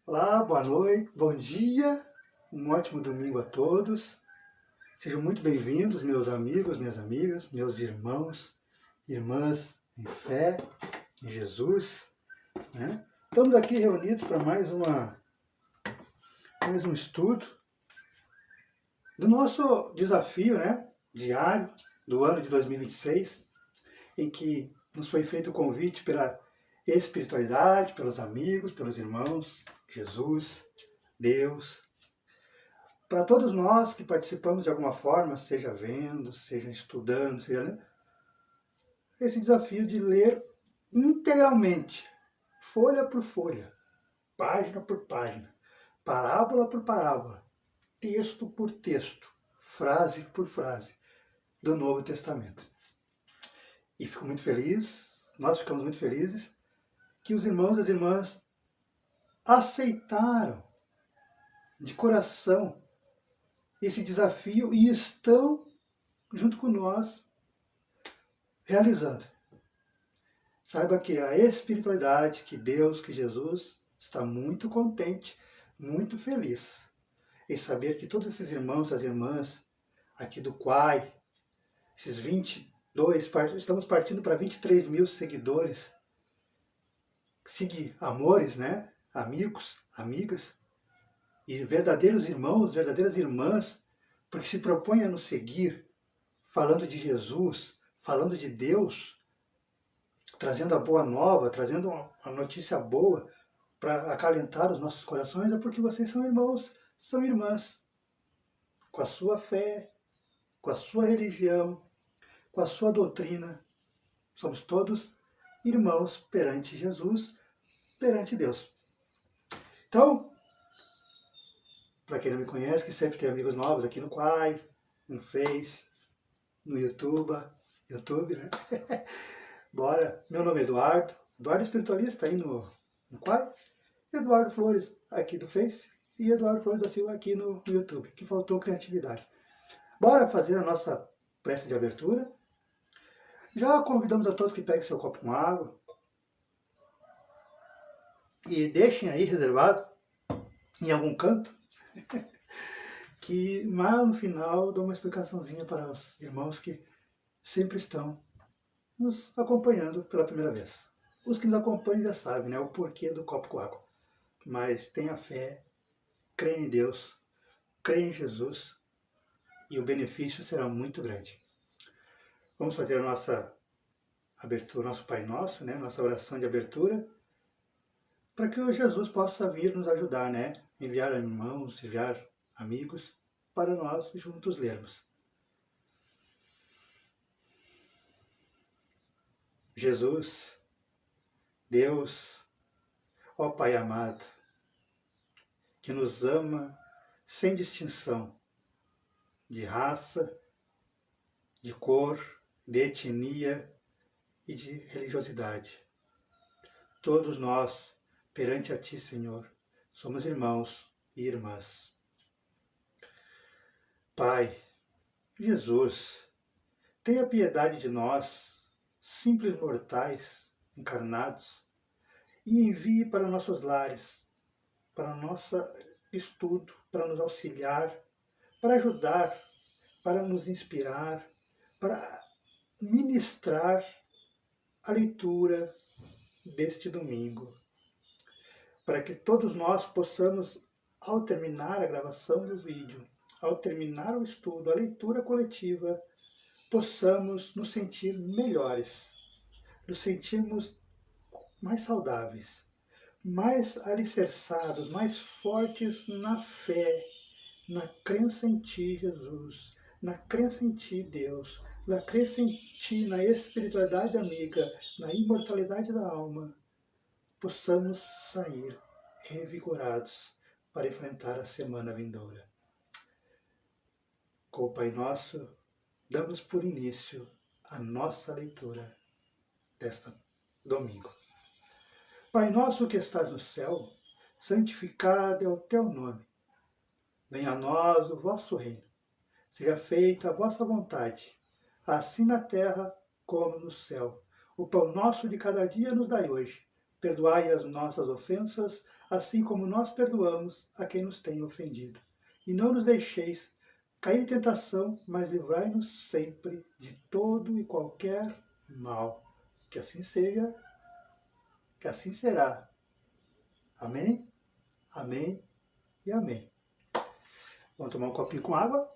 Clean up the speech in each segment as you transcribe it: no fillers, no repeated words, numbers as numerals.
Olá, boa noite, bom dia, um ótimo domingo a todos. Sejam muito bem-vindos, meus amigos, minhas amigas, meus irmãos, irmãs em fé, em Jesus, né? Estamos aqui reunidos para mais um estudo do nosso desafio, né, diário do ano de 2026, em que nos foi feito o convite pela espiritualidade, pelos amigos, pelos irmãos, Jesus, Deus, para todos nós que participamos de alguma forma, seja vendo, seja estudando, seja lendo, esse desafio de ler integralmente, folha por folha, página por página, parábola por parábola, texto por texto, frase por frase do Novo Testamento. E fico muito feliz, nós ficamos muito felizes, que os irmãos e as irmãs aceitaram de coração esse desafio e estão junto com nós realizando. Saiba que a espiritualidade, que Deus, que Jesus está muito contente, muito feliz em saber que todos esses irmãos, as irmãs aqui do Quai, esses 22, estamos partindo para 23 mil seguidores, amores, né? Amigos, amigas, e verdadeiros irmãos, verdadeiras irmãs, porque se propõem a nos seguir, falando de Jesus, falando de Deus, trazendo a boa nova, trazendo a notícia boa para acalentar os nossos corações, é porque vocês são irmãos, são irmãs, com a sua fé, com a sua religião, com a sua doutrina. Somos todos irmãos perante Jesus, perante Deus. Então, para quem não me conhece, que sempre tem amigos novos aqui no Quai, no Face, no YouTube, né? Bora, meu nome é Eduardo Espiritualista aí no Quai, Eduardo Flores aqui do Face e Eduardo Flores da Silva aqui no YouTube, que faltou criatividade. Bora fazer a nossa prece de abertura. Já convidamos a todos que peguem seu copo com água e deixem aí reservado em algum canto que mais no final dou uma explicaçãozinha para os irmãos que sempre estão nos acompanhando pela primeira vez. Os que nos acompanham já sabem, né, o porquê do copo com água. Mas tenha fé, creia em Deus, creia em Jesus e o benefício será muito grande. Vamos fazer a nossa abertura, nosso Pai Nosso, né, nossa oração de abertura, para que o Jesus possa vir nos ajudar, né, enviar irmãos, enviar amigos, para nós juntos lermos. Jesus, Deus, ó Pai amado, que nos ama sem distinção de raça, de cor, de etnia e de religiosidade. Todos nós, perante a Ti, Senhor, somos irmãos e irmãs. Pai, Jesus, tenha piedade de nós, simples mortais, encarnados, e envie para nossos lares, para nosso estudo, para nos auxiliar, para ajudar, para nos inspirar, para ministrar a leitura deste domingo, para que todos nós possamos, ao terminar a gravação do vídeo, ao terminar o estudo, a leitura coletiva, possamos nos sentir melhores, nos sentirmos mais saudáveis, mais alicerçados, mais fortes na fé, na crença em Ti, Jesus, na crença em Ti, Deus, na crença em Ti, na espiritualidade amiga, na imortalidade da alma, possamos sair revigorados para enfrentar a semana vindoura. Com o Pai Nosso, damos por início a nossa leitura desta domingo. Pai nosso que estás no céu, santificado é o teu nome. Venha a nós o vosso reino. Seja feita a vossa vontade, assim na terra como no céu. O pão nosso de cada dia nos dai hoje. Perdoai as nossas ofensas, assim como nós perdoamos a quem nos tem ofendido. E não nos deixeis cair em tentação, mas livrai-nos sempre de todo e qualquer mal. Que assim seja, que assim será. Amém? Amém e amém. Vamos tomar um copinho com água.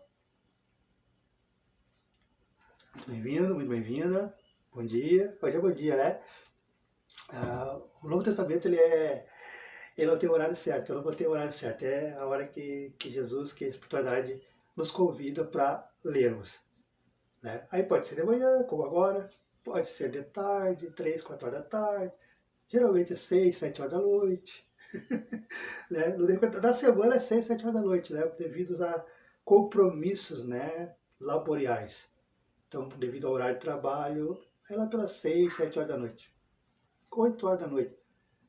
Muito bem-vindo, muito bem-vinda. Bom dia. Hoje é bom dia, né? O Novo Testamento, ele não tem horário certo. Eu não botei o horário certo. É a hora que Jesus, que a espiritualidade nos convida para lermos. Né? Aí pode ser de manhã, como agora. Pode ser de tarde, 3, 4 horas da tarde. Geralmente é 6, 7 horas da noite. Né? No decorrer da semana é 6, 7 horas da noite, né? Devido a compromissos, né, laborais. Então, devido ao horário de trabalho, é lá pelas 6, 7 horas da noite. 8 horas da noite.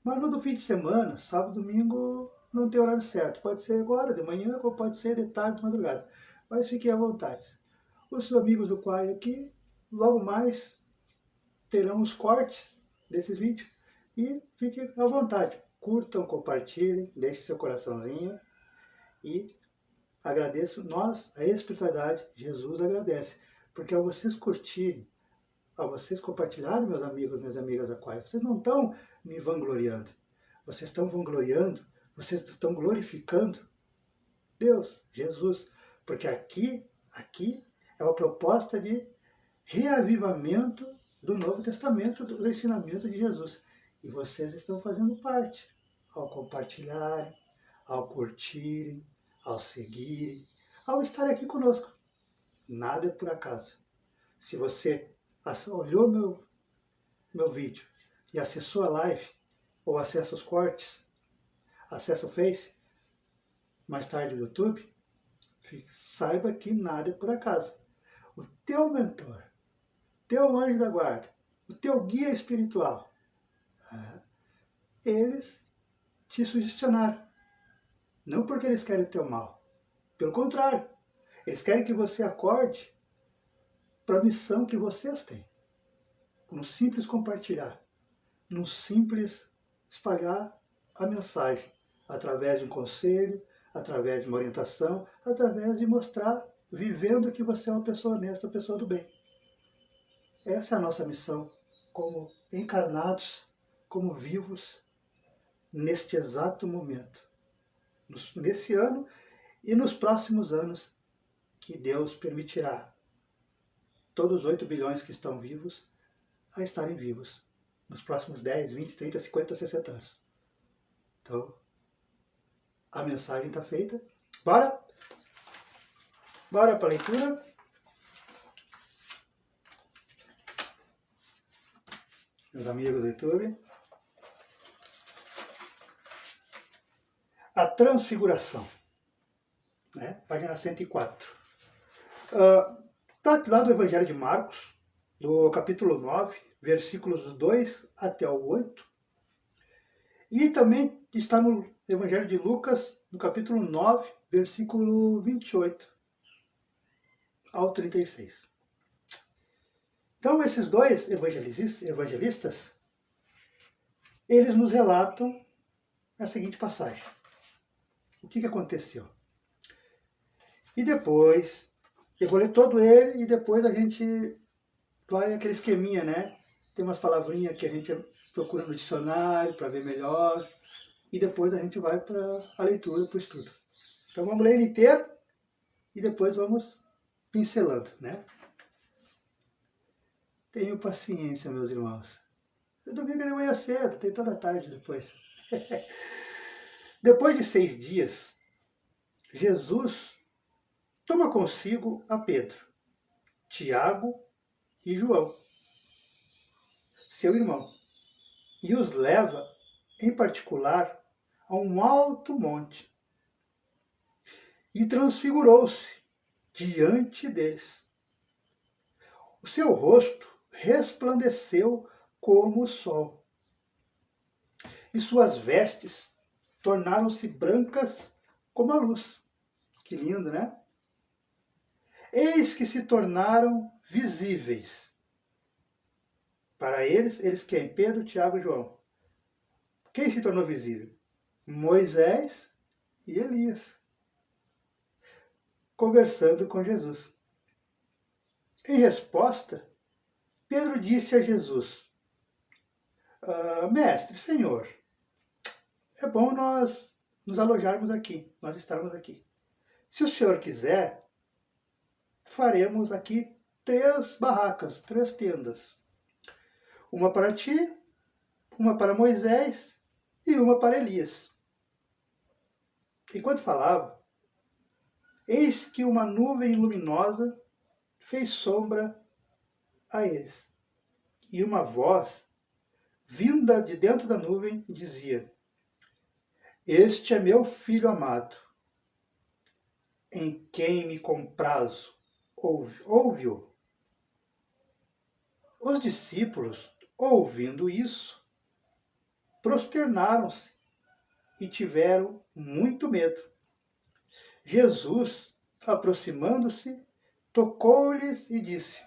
Mas no do fim de semana, sábado, domingo, não tem horário certo. Pode ser agora, de manhã, ou pode ser de tarde, de madrugada. Mas fiquem à vontade. Os amigos do Quai aqui, logo mais, terão os cortes desses vídeos. E fiquem à vontade. Curtam, compartilhem, deixem seu coraçãozinho. E agradeço, nós, a espiritualidade, Jesus agradece. Porque ao vocês curtirem, ao vocês compartilharem, meus amigos, minhas amigas da Quai, vocês não estão me vangloriando. Vocês estão vangloriando, vocês estão glorificando Deus, Jesus. Porque aqui é uma proposta de reavivamento do Novo Testamento, do ensinamento de Jesus. E vocês estão fazendo parte ao compartilharem, ao curtirem, ao seguirem, ao estar aqui conosco. Nada é por acaso. Se você olhou meu vídeo e acessou a live, ou acessa os cortes, acessa o Face, mais tarde o YouTube, saiba que nada é por acaso. O teu mentor, teu anjo da guarda, o teu guia espiritual, eles te sugestionaram. Não porque eles querem o teu mal. Pelo contrário, eles querem que você acorde para a missão que vocês têm. Num simples compartilhar, num simples espalhar a mensagem, através de um conselho, através de uma orientação, através de mostrar, vivendo que você é uma pessoa honesta, uma pessoa do bem. Essa é a nossa missão, como encarnados, como vivos, neste exato momento, nesse ano e nos próximos anos que Deus permitirá todos os 8 bilhões que estão vivos a estarem vivos nos próximos 10, 20, 30, 50, 60 anos. Então, a mensagem está feita. Bora? Bora para a leitura. Meus amigos do YouTube. A transfiguração. Né? Página 104. Está lá do Evangelho de Marcos, do capítulo 9, versículos 2 até o 8. E também está no Evangelho de Lucas, no capítulo 9, versículo 28 ao 36. Então, esses dois evangelistas, eles nos relatam a seguinte passagem. O que aconteceu? E depois, eu vou ler todo ele e depois a gente vai aquele esqueminha, né? Tem umas palavrinhas que a gente procura no dicionário para ver melhor. E depois a gente vai para a leitura, para o estudo. Então vamos ler ele inteiro e depois vamos pincelando, né? Tenham paciência, meus irmãos. Domingo de manhã cedo, tem toda a tarde depois. Depois de 6 dias, Jesus toma consigo a Pedro, Tiago e João, seu irmão, e os leva, em particular, a um alto monte. E transfigurou-se diante deles. O seu rosto resplandeceu como o sol, e suas vestes tornaram-se brancas como a luz. Que lindo, né? Eis que se tornaram visíveis. Para eles quem? Pedro, Tiago e João. Quem se tornou visível? Moisés e Elias, conversando com Jesus. Em resposta, Pedro disse a Jesus: Mestre, Senhor, é bom nós nos alojarmos aqui, nós estarmos aqui. Se o Senhor quiser, faremos aqui 3 barracas, 3 tendas. Uma para ti, uma para Moisés e uma para Elias. Enquanto falava, eis que uma nuvem luminosa fez sombra a eles. E uma voz, vinda de dentro da nuvem, dizia: Este é meu filho amado, em quem me comprazo. Ouve-o. Os discípulos, ouvindo isso, prosternaram-se e tiveram muito medo. Jesus, aproximando-se, tocou-lhes e disse: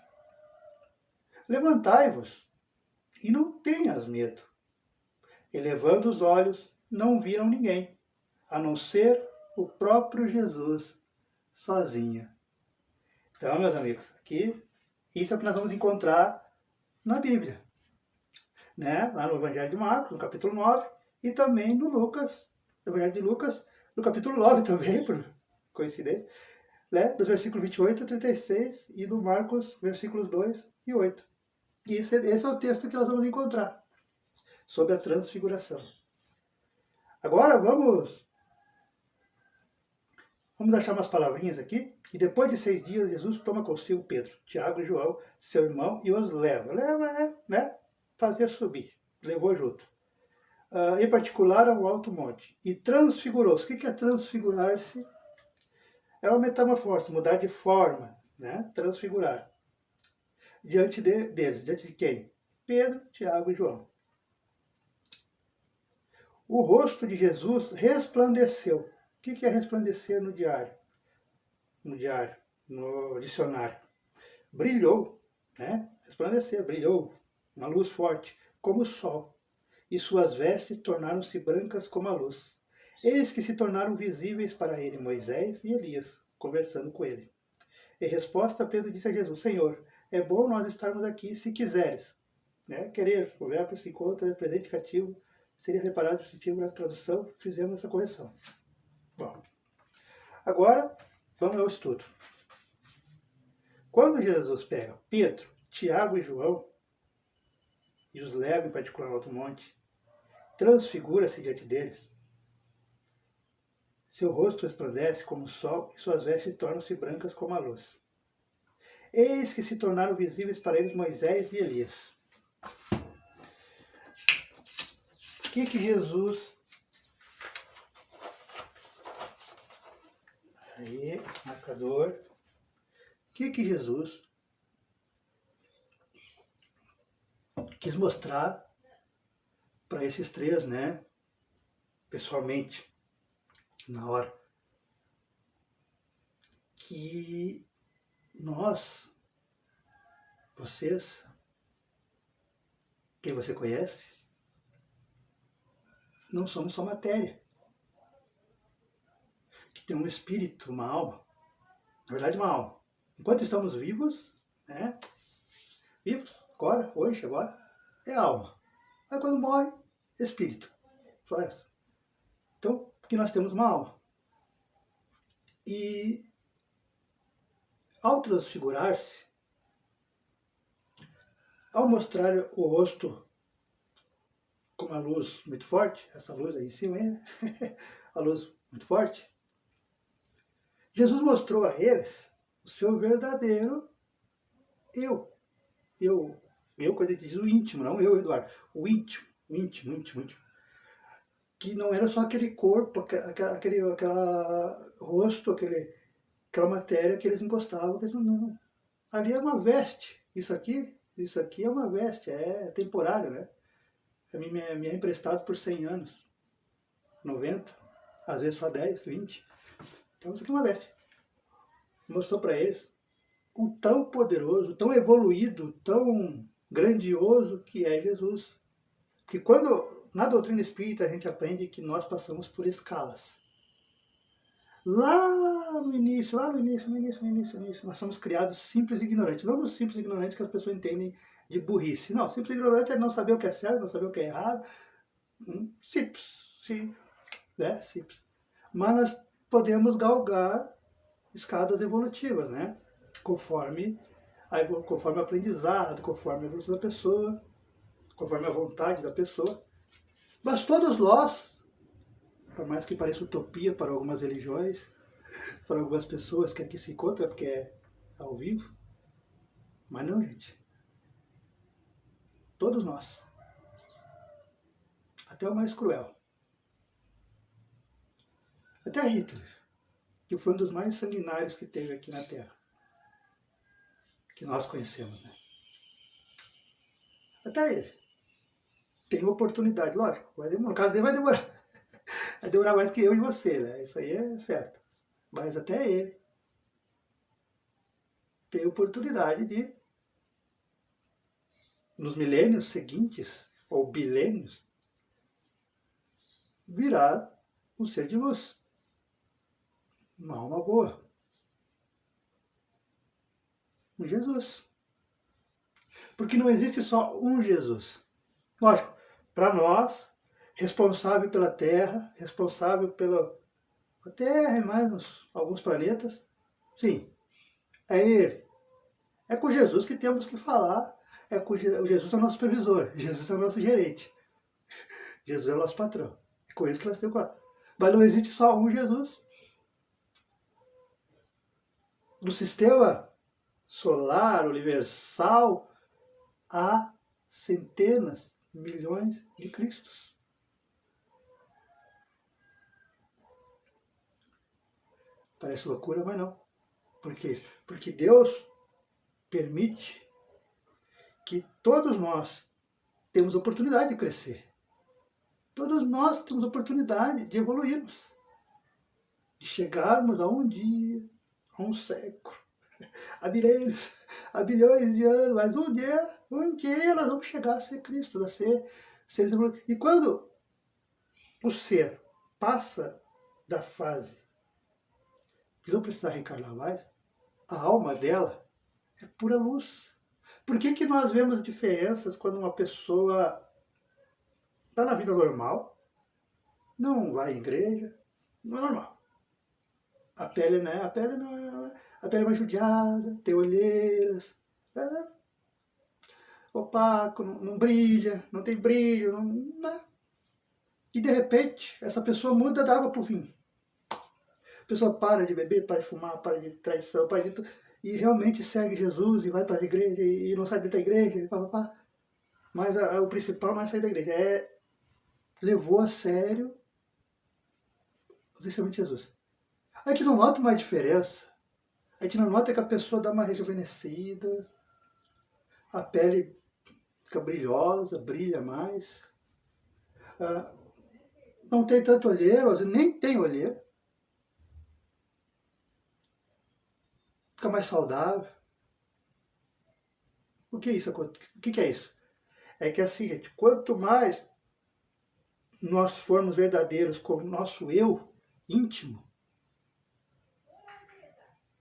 Levantai-vos e não tenhas medo. Elevando os olhos, não viram ninguém, a não ser o próprio Jesus sozinho. Então, meus amigos, aqui, isso é o que nós vamos encontrar na Bíblia, né? Lá no Evangelho de Marcos, no capítulo 9, e também no Lucas, no Evangelho de Lucas, no capítulo 9 também, por coincidência, né? Dos versículos 28 a 36 e do Marcos, versículos 2 e 8. E esse é o texto que nós vamos encontrar sobre a transfiguração. Agora vamos achar umas palavrinhas aqui. E depois de 6 dias, Jesus toma consigo Pedro, Tiago e João, seu irmão, e os leva. Né? Fazer subir. Levou junto. Em particular ao alto monte. E transfigurou-se. O que é transfigurar-se? É uma metamorfose, mudar de forma, né? Transfigurar. Diante deles. Diante de quem? Pedro, Tiago e João. O rosto de Jesus resplandeceu. O que é resplandecer no diário? No dicionário. Brilhou, né? Resplandecer, brilhou. Uma luz forte, como o sol. E suas vestes tornaram-se brancas como a luz. Eis que se tornaram visíveis para ele Moisés e Elias, conversando com ele. Em resposta, Pedro disse a Jesus: Senhor, é bom nós estarmos aqui se quiseres. Né? Querer, o verbo se encontra presente cativo, seria reparado se tiver na tradução, fizemos essa correção. Bom, agora vamos ao estudo. Quando Jesus pega Pedro, Tiago e João e os leva em particular ao alto monte, transfigura-se diante deles. Seu rosto resplandece como o sol e suas vestes tornam-se brancas como a luz. Eis que se tornaram visíveis para eles Moisés e Elias. O que Jesus... Aí, marcador. O que Jesus quis mostrar para esses 3, né? Pessoalmente, na hora. Que nós, vocês, quem você conhece, não somos só matéria. Que tem um espírito, uma alma. Na verdade, uma alma. Enquanto estamos vivos, né? Vivos, agora, hoje, agora, é alma. Aí quando morre, espírito. Só essa. Então, porque nós temos uma alma. E ao transfigurar-se, ao mostrar o rosto com uma luz muito forte, essa luz aí em cima, hein? A luz muito forte, Jesus mostrou a eles o seu verdadeiro eu. Eu, quando ele diz o íntimo, não eu, Eduardo. O íntimo. Que não era só aquele corpo, aquele rosto, aquela matéria que eles encostavam. Não. Ali é uma veste. Isso aqui é uma veste, é temporário, né? Me é emprestado por 100 anos, 90, às vezes só 10, 20. Então isso aqui é uma veste. Mostrou para eles o tão poderoso, tão evoluído, tão grandioso que é Jesus. Que quando na doutrina espírita a gente aprende que nós passamos por escalas. Lá no início, nós somos criados simples e ignorantes. Não nos simples e ignorantes que as pessoas entendem de burrice. Não, simples e ignorante é não saber o que é certo, não saber o que é errado. Simples, sim, né? Simples. Mas nós podemos galgar escadas evolutivas, né? Conforme o aprendizado, conforme a evolução da pessoa, conforme a vontade da pessoa. Mas todos nós, por mais que pareça utopia para algumas religiões, para algumas pessoas que aqui se encontram, porque é ao vivo, mas não, gente. Todos nós. Até o mais cruel. Até Hitler, que foi um dos mais sanguinários que teve aqui na Terra. Que nós conhecemos, né? Até ele. Tem oportunidade, lógico. Vai demorar. No caso dele vai demorar. Vai demorar mais que eu e você, né? Isso aí é certo. Mas até ele tem oportunidade de, nos milênios seguintes, ou bilênios, virar um ser de luz. Uma alma boa. Um Jesus. Porque não existe só um Jesus. Lógico, para nós, responsável pela Terra, responsável pela Terra e mais alguns planetas, sim, é Ele. É com Jesus que temos que falar, o Jesus é o nosso supervisor, Jesus é o nosso gerente, Jesus é o nosso patrão. É com isso que nós temos que falar. Mas não existe só um Jesus. No sistema solar, universal, há centenas, milhões de Cristos. Parece loucura, mas não. Por quê? Porque Deus permite que todos nós temos oportunidade de crescer. Todos nós temos oportunidade de evoluirmos. De chegarmos a um dia, a um século, a milênios, a bilhões de anos, mas um dia nós vamos chegar a ser Cristo, a ser seres evolutivos. E quando o ser passa da fase de não precisar reencarnar mais, a alma dela é pura luz. Por que nós vemos diferenças quando uma pessoa está na vida normal, não vai à igreja, não é normal. A pele, né? A pele é mais judiada, tem olheiras, é opaco, não brilha, não tem brilho, não. E de repente, essa pessoa muda da água para o vinho. A pessoa para de beber, para de fumar, para de traição, para de tudo, e realmente segue Jesus e vai para a igreja e não sai dentro da igreja, e pá. Mas o principal não é sair da igreja, levou a sério os ensinamentos de Jesus. A gente não nota uma diferença. A gente não nota que a pessoa dá uma rejuvenescida, a pele fica brilhosa, brilha mais. Não tem tanto olheiro, nem tem olheiro. Fica mais saudável. O que é isso? O que é isso? É que assim, gente, quanto mais nós formos verdadeiros com o nosso eu íntimo,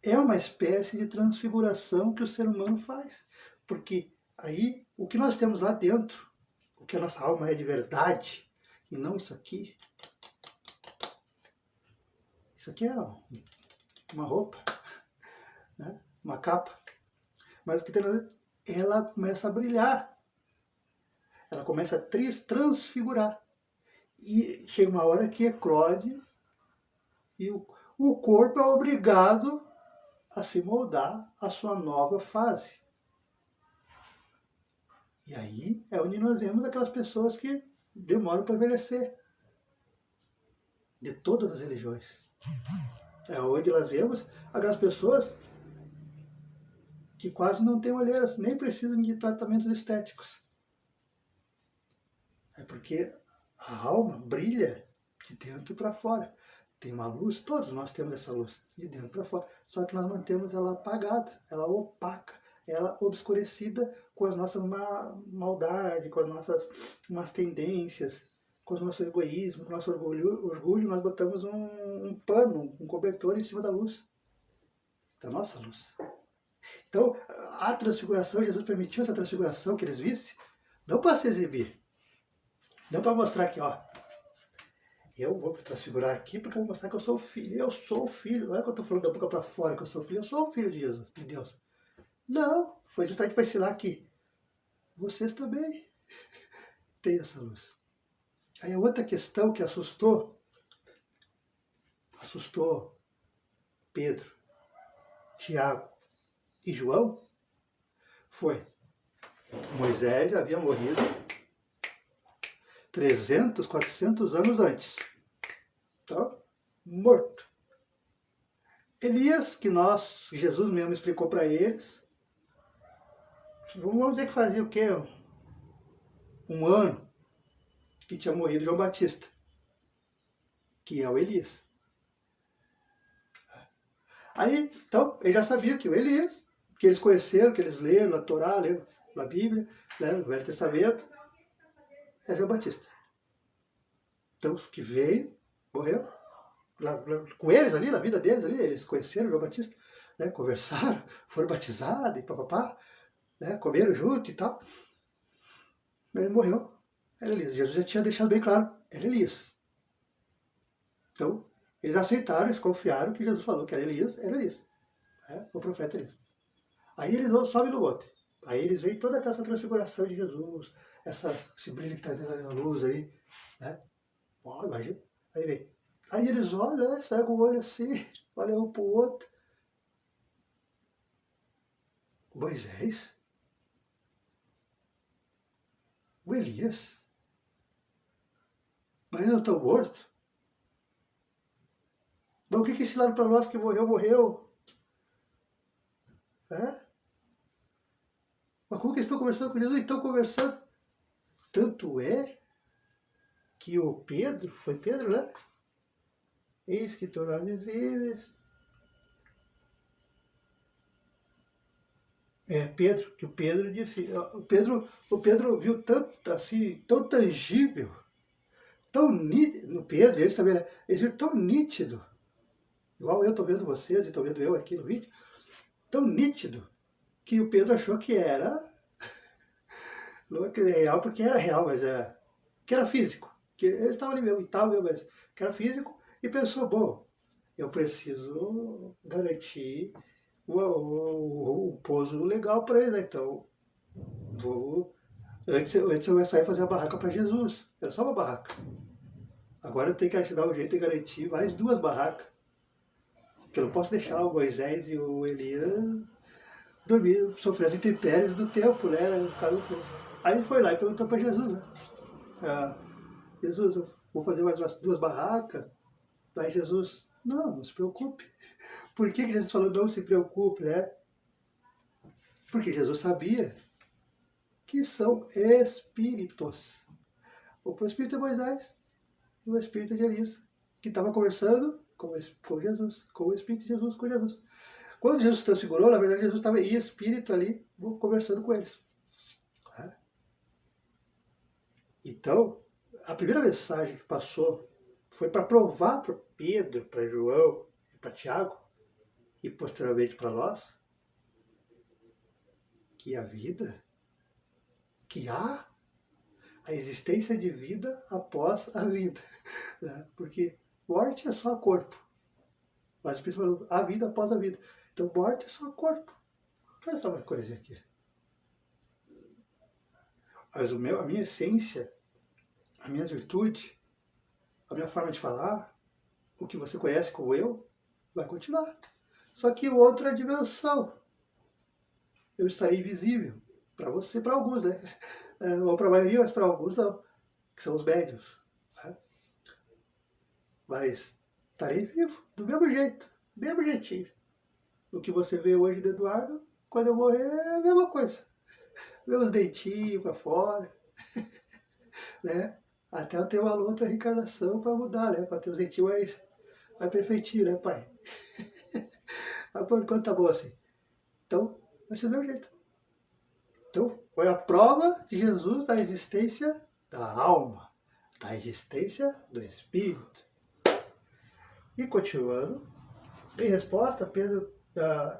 é uma espécie de transfiguração que o ser humano faz. Porque aí, o que nós temos lá dentro, o que a nossa alma é de verdade, e não isso aqui. Isso aqui é uma roupa, né? Uma capa. Mas o que tem lá dentro, ela começa a brilhar. Ela começa a transfigurar. E chega uma hora que eclode e o corpo é obrigado a se moldar à sua nova fase. E aí é onde nós vemos aquelas pessoas que demoram para envelhecer. De todas as religiões. É onde nós vemos aquelas pessoas que quase não têm olheiras, nem precisam de tratamentos estéticos. É porque a alma brilha de dentro para fora. Tem uma luz, todos nós temos essa luz, de dentro para fora. Só que nós mantemos ela apagada, ela opaca, ela obscurecida com as nossas maldades, com as nossas más tendências. com o nosso egoísmo, com o nosso orgulho, nós botamos um pano, um cobertor em cima da luz, da nossa luz. Então, a transfiguração, Jesus permitiu essa transfiguração que eles vissem, não para se exibir, não para mostrar que, ó, eu vou me transfigurar aqui porque eu vou mostrar que eu sou filho. Eu sou filho. Não é que eu estou falando da boca para fora que eu sou filho. Eu sou o filho de Jesus, de Deus. Não, foi justamente para ensinar que vocês também têm essa luz. Aí a outra questão que assustou Pedro, Tiago e João foi: Moisés já havia morrido 300, 400 anos antes. Então, morto. Elias, que Jesus mesmo explicou para eles, vamos dizer que fazia o quê? Um ano que tinha morrido João Batista, que é o Elias. Aí, então, ele já sabia que o Elias, que eles conheceram, que eles leram a Torá, leram a Bíblia, leram o Velho Testamento, era João Batista. Então, que veio, morreu, com eles ali, na vida deles ali, eles conheceram João Batista, né, conversaram, foram batizados e papapá, né, comeram junto e tal. Ele morreu, era Elias. Jesus já tinha deixado bem claro, era Elias. Então, eles aceitaram, eles confiaram que Jesus falou que era Elias, né, o profeta Elias. Aí eles sobem no monte. Aí eles veem toda essa transfiguração de Jesus, esse brilho que está dentro da luz aí, né? Ó, imagina. Aí vem. Aí eles olham, né, pegam o olho assim, olham um para o outro. Moisés? O Elias? Mas eles não estão mortos? Mas o que ensinaram para nós que morreu, morreu? É? Mas como que eles estão conversando com Jesus? Estão conversando. Tanto é que o Pedro, foi Pedro, né? Eis que tornaram visíveis. Pedro, que o Pedro disse, o Pedro viu tanto assim, tão tangível, tão nítido, no Pedro, eles também, né? Eles viram tão nítido, igual eu estou vendo vocês e estou vendo eu aqui no vídeo, tão nítido, que o Pedro achou que era, não é que é real, porque era real, mas que era físico, que ele estava ali mesmo e tal, mas que era físico, e pensou, bom, eu preciso garantir o pouso legal para ele, né? Então, antes eu ia sair fazer a barraca para Jesus, era só uma barraca. Agora eu tenho que dar um jeito de garantir mais 2 barracas, porque eu não posso deixar o Moisés e o Elias dormir, sofrer as intempéries do tempo, né? Aí ele foi lá e perguntou para Jesus, né? Jesus, eu vou fazer mais umas 2 barracas. Aí Jesus, não se preocupe. Por que Jesus falou não se preocupe, né? Porque Jesus sabia que são espíritos. O espírito de Moisés e o espírito de Elias, que estava conversando com Jesus, com o espírito de Jesus, com Jesus. Quando Jesus se transfigurou, na verdade, Jesus estava em espírito ali, conversando com eles. Então, a primeira mensagem que passou foi para provar para Pedro, para João, para Tiago, e posteriormente para nós, que a vida, que há a existência de vida após a vida. Né? Porque morte é só corpo. Mas principalmente a vida após a vida. Então morte é só corpo. Não é só uma coisa aqui. Mas a minha essência, a minha virtude, a minha forma de falar, o que você conhece como eu, vai continuar. Só que outra dimensão. Eu estarei invisível. Para você, para alguns, né? Ou para a maioria, mas para alguns não. Que são os médios. Né? Mas estarei vivo, do mesmo jeito. Mesmo jeitinho. O que você vê hoje do Eduardo, quando eu morrer, é a mesma coisa. Meus dentinhos para fora. Né? Até eu ter uma outra reencarnação para mudar, né? Para ter os dentinhos mais perfeitinhos, né, pai? Mas por enquanto tá bom assim. Então, vai ser do mesmo jeito. Então, foi a prova de Jesus da existência da alma, da existência do Espírito. E continuando, em resposta, Pedro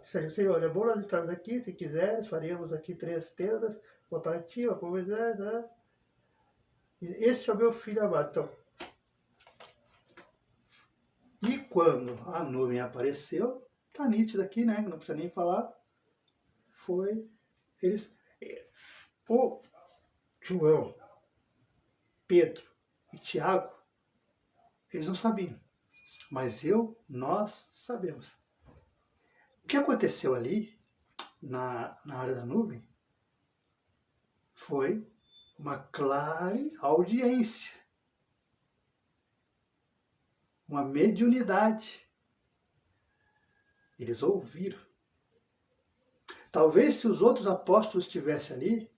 disse: Senhor, é bom nós estarmos aqui, se quiseres, faríamos aqui 3 tendas, uma para ti, uma para Moisés, né? Este é o meu filho amado. Então, e quando a nuvem apareceu, tá nítido aqui, né? Não precisa nem falar. Foi eles. O João, Pedro e Tiago, eles não sabiam. Mas nós sabemos. O que aconteceu ali, na área da nuvem, foi uma clara audiência, uma mediunidade. Eles ouviram. Talvez se os outros apóstolos estivessem ali,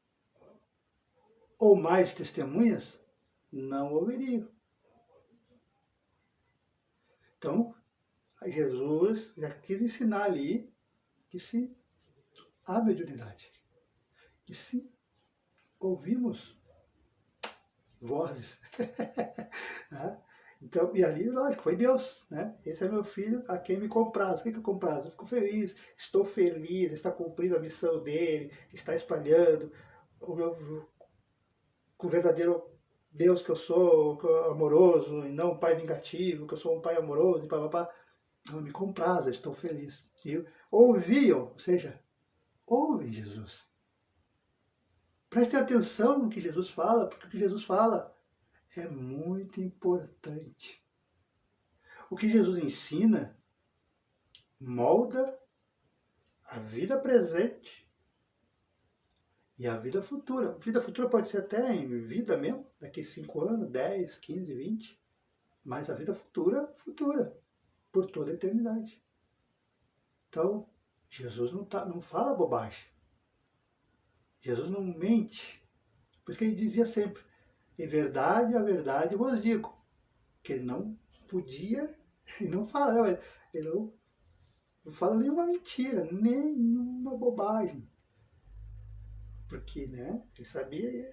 ou mais testemunhas, não ouviriam. Então, Jesus já quis ensinar ali que se há mediunidade, que se ouvimos vozes. Então, e ali, lógico, foi Deus, né? Esse é meu filho a quem me compraz. O que é compraz? Eu fico feliz, estou feliz, está cumprindo a missão dele, está espalhando o verdadeiro Deus que eu sou, amoroso, e não um pai vingativo, que eu sou um pai amoroso, e papapá. Eu me comprazo, eu estou feliz. E ouviam, ou seja, ouvem Jesus. Prestem atenção no que Jesus fala, porque o que Jesus fala é muito importante. O que Jesus ensina molda a vida presente e a vida futura. A vida futura pode ser até em vida mesmo, daqui 5 anos, 10, 15, 20. Mas a vida futura, por toda a eternidade. Então, Jesus não fala bobagem. Jesus não mente. Por isso que ele dizia sempre, em verdade, a verdade vos digo. Que ele não podia, ele não fala, né? Ele não fala nenhuma mentira, nenhuma bobagem. Porque, né, ele sabia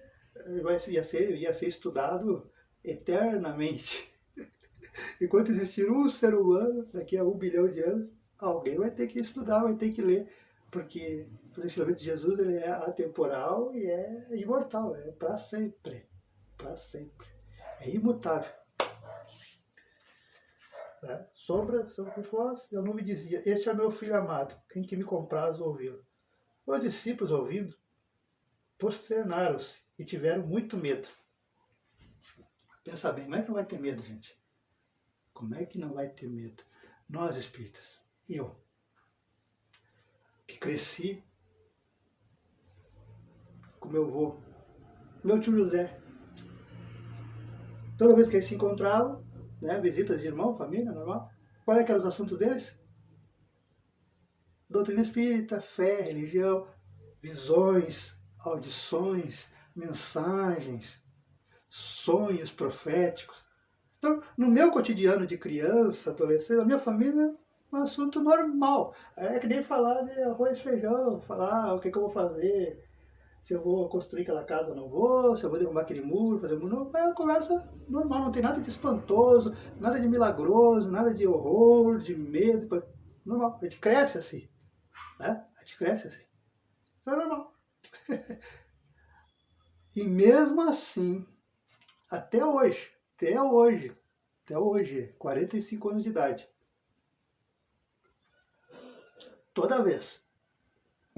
que ia ser estudado eternamente. Enquanto existir um ser humano, daqui a 1 bilhão de anos, alguém vai ter que estudar, vai ter que ler. Porque o ensinamento de Jesus ele é atemporal e é imortal, é para sempre. Para sempre. É imutável. Sombra sobre vós, eu não me dizia, este é meu filho amado, em que me compraz ouvi-lo. Os discípulos, ouvindo, prosternaram-se e tiveram muito medo. Pensa bem, como é que não vai ter medo, gente? Como é que não vai ter medo? Nós, espíritas, eu, que cresci com meu avô, meu tio José, toda vez que eles se encontravam, né, visitas de irmão, família, normal, qual é que eram os assuntos deles? Doutrina espírita, fé, religião, visões, audições, mensagens, sonhos proféticos. Então, no meu cotidiano de criança, adolescente, a minha família é um assunto normal. É que nem falar de arroz e feijão, falar o que eu vou fazer, se eu vou construir aquela casa ou não vou, se eu vou derrubar aquele muro, fazer um muro. É uma conversa normal, não tem nada de espantoso, nada de milagroso, nada de horror, de medo. Normal, a gente cresce assim. Né? A gente cresce assim. Isso é normal. E mesmo assim, até hoje, 45 anos de idade, toda vez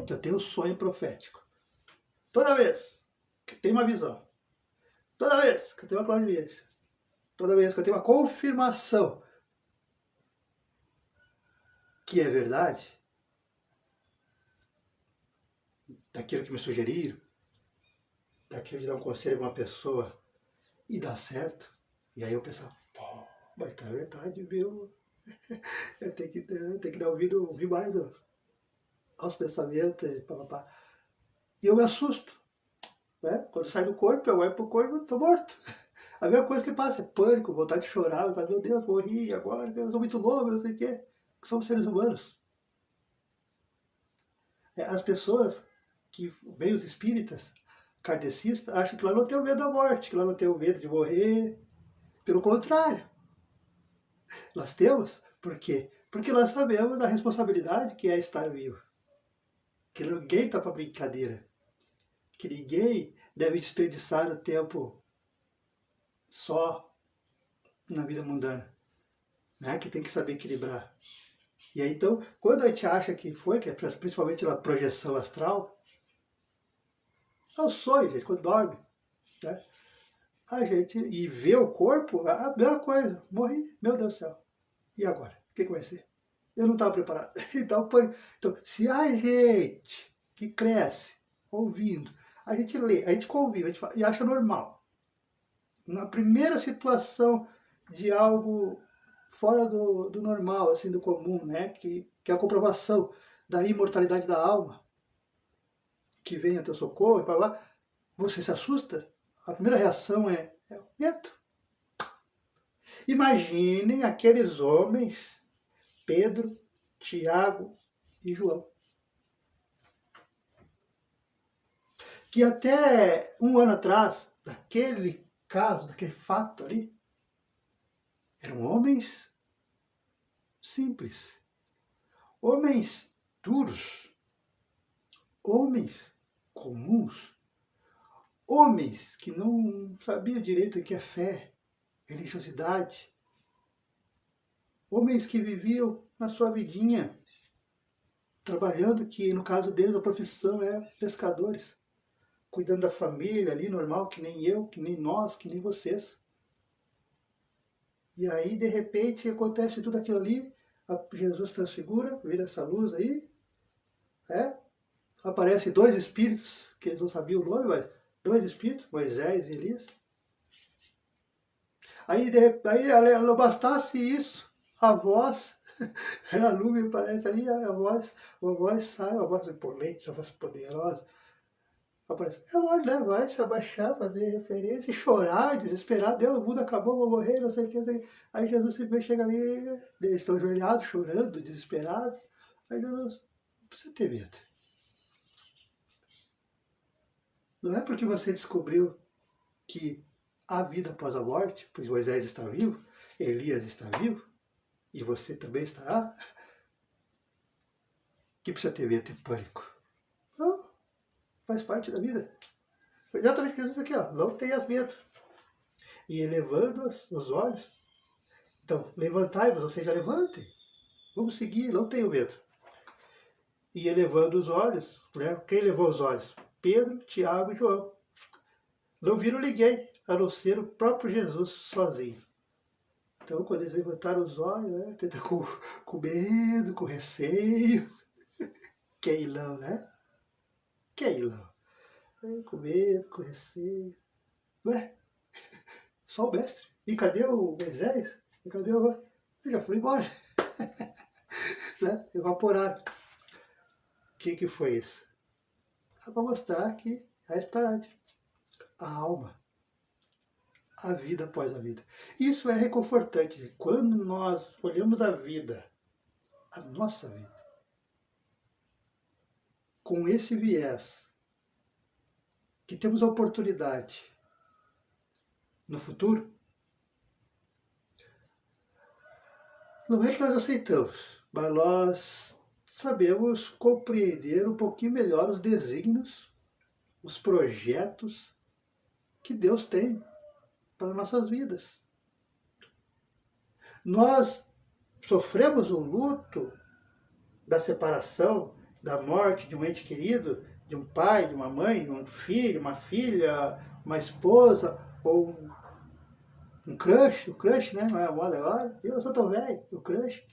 que eu tenho um sonho profético, toda vez que eu tenho uma visão, toda vez que eu tenho uma clarividência, toda vez que eu tenho uma confirmação que é verdade, daquilo que me sugeriram, daquilo de dar um conselho a uma pessoa e dar certo, e aí eu pensava, pô, mas tá verdade, viu? Eu tenho que dar ouvido, ouvir mais aos pensamentos, papapá. E eu me assusto. Né? Quando sai do corpo, eu olho pro corpo e estou morto. A mesma coisa que passa é pânico, vontade de chorar, vontade, meu Deus, morri agora, eu sou muito novo, não sei o quê. Somos seres humanos. As pessoas que veem os espíritas kardecista acha que lá não tem o medo da morte, que lá não tem o medo de morrer. Pelo contrário, nós temos. Por quê? Porque nós sabemos da responsabilidade que é estar vivo. Que ninguém está para brincadeira. Que ninguém deve desperdiçar o tempo só na vida mundana. Né? Que tem que saber equilibrar. E aí, então, quando a gente acha que foi, que é principalmente na projeção astral, é o sonho, gente, quando dorme, né? A gente, e vê o corpo, a mesma coisa, morri, meu Deus do céu. E agora? O que vai ser? Eu não estava preparado. Então, se a gente que cresce ouvindo, a gente lê, a gente convive, a gente fala, e acha normal, na primeira situação de algo fora do normal, assim, do comum, né? Que é a comprovação da imortalidade da alma, que vem a teu socorro e para lá, você se assusta? A primeira reação é medo. Imaginem aqueles homens, Pedro, Tiago e João, que até um ano atrás, daquele caso, daquele fato ali, eram homens simples, homens duros, homens comuns, homens que não sabiam direito o que é fé, religiosidade, homens que viviam na sua vidinha, trabalhando, que no caso deles a profissão é pescadores, cuidando da família ali, normal, que nem eu, que nem nós, que nem vocês. E aí, de repente, acontece tudo aquilo ali, Jesus transfigura, vira essa luz aí, aparece dois espíritos, que eles não sabiam o nome, mas dois espíritos, Moisés e Elias. Aí não bastasse isso, a voz, a nuvem aparece ali, a voz sai, uma voz imponente, uma voz poderosa. Aparece. É lógico, né? Vai se abaixar, fazer referência, e chorar, desesperar, Deus, o mundo acabou, vou morrer, não sei o que. Aí Jesus simplesmente chega ali, eles estão ajoelhados, chorando, desesperados. Aí Jesus, não precisa ter medo. Não é porque você descobriu que há vida após a morte, pois Moisés está vivo, Elias está vivo, e você também estará, que precisa ter medo, ter pânico. Não, faz parte da vida. Foi exatamente Jesus aqui, ó, não tenhas medo. E elevando os olhos, então levantai-vos, ou seja, levantem, vamos seguir, não tenham medo. E elevando os olhos, né? Quem levou os olhos? Pedro, Tiago e João. Não viram ninguém, a não ser o próprio Jesus sozinho. Então, quando eles levantaram os olhos, né, tenta com medo, com receio, queilão, né? Queilão. Com medo, com receio. Ué, só o mestre. E cadê o Moisés? E cadê o... Ele já foi embora. Né? Evaporaram. O que foi isso? Para mostrar que a espiritualidade, a alma, a vida após a vida. Isso é reconfortante. Quando nós olhamos a vida, a nossa vida, com esse viés, que temos a oportunidade no futuro, não é que nós aceitamos, mas nós sabemos compreender um pouquinho melhor os desígnios, os projetos que Deus tem para nossas vidas. Nós sofremos o luto da separação, da morte de um ente querido, de um pai, de uma mãe, de um filho, uma filha, uma esposa, ou um crush, o crush, né? Não é a moda agora. Eu sou tão velho, o crush,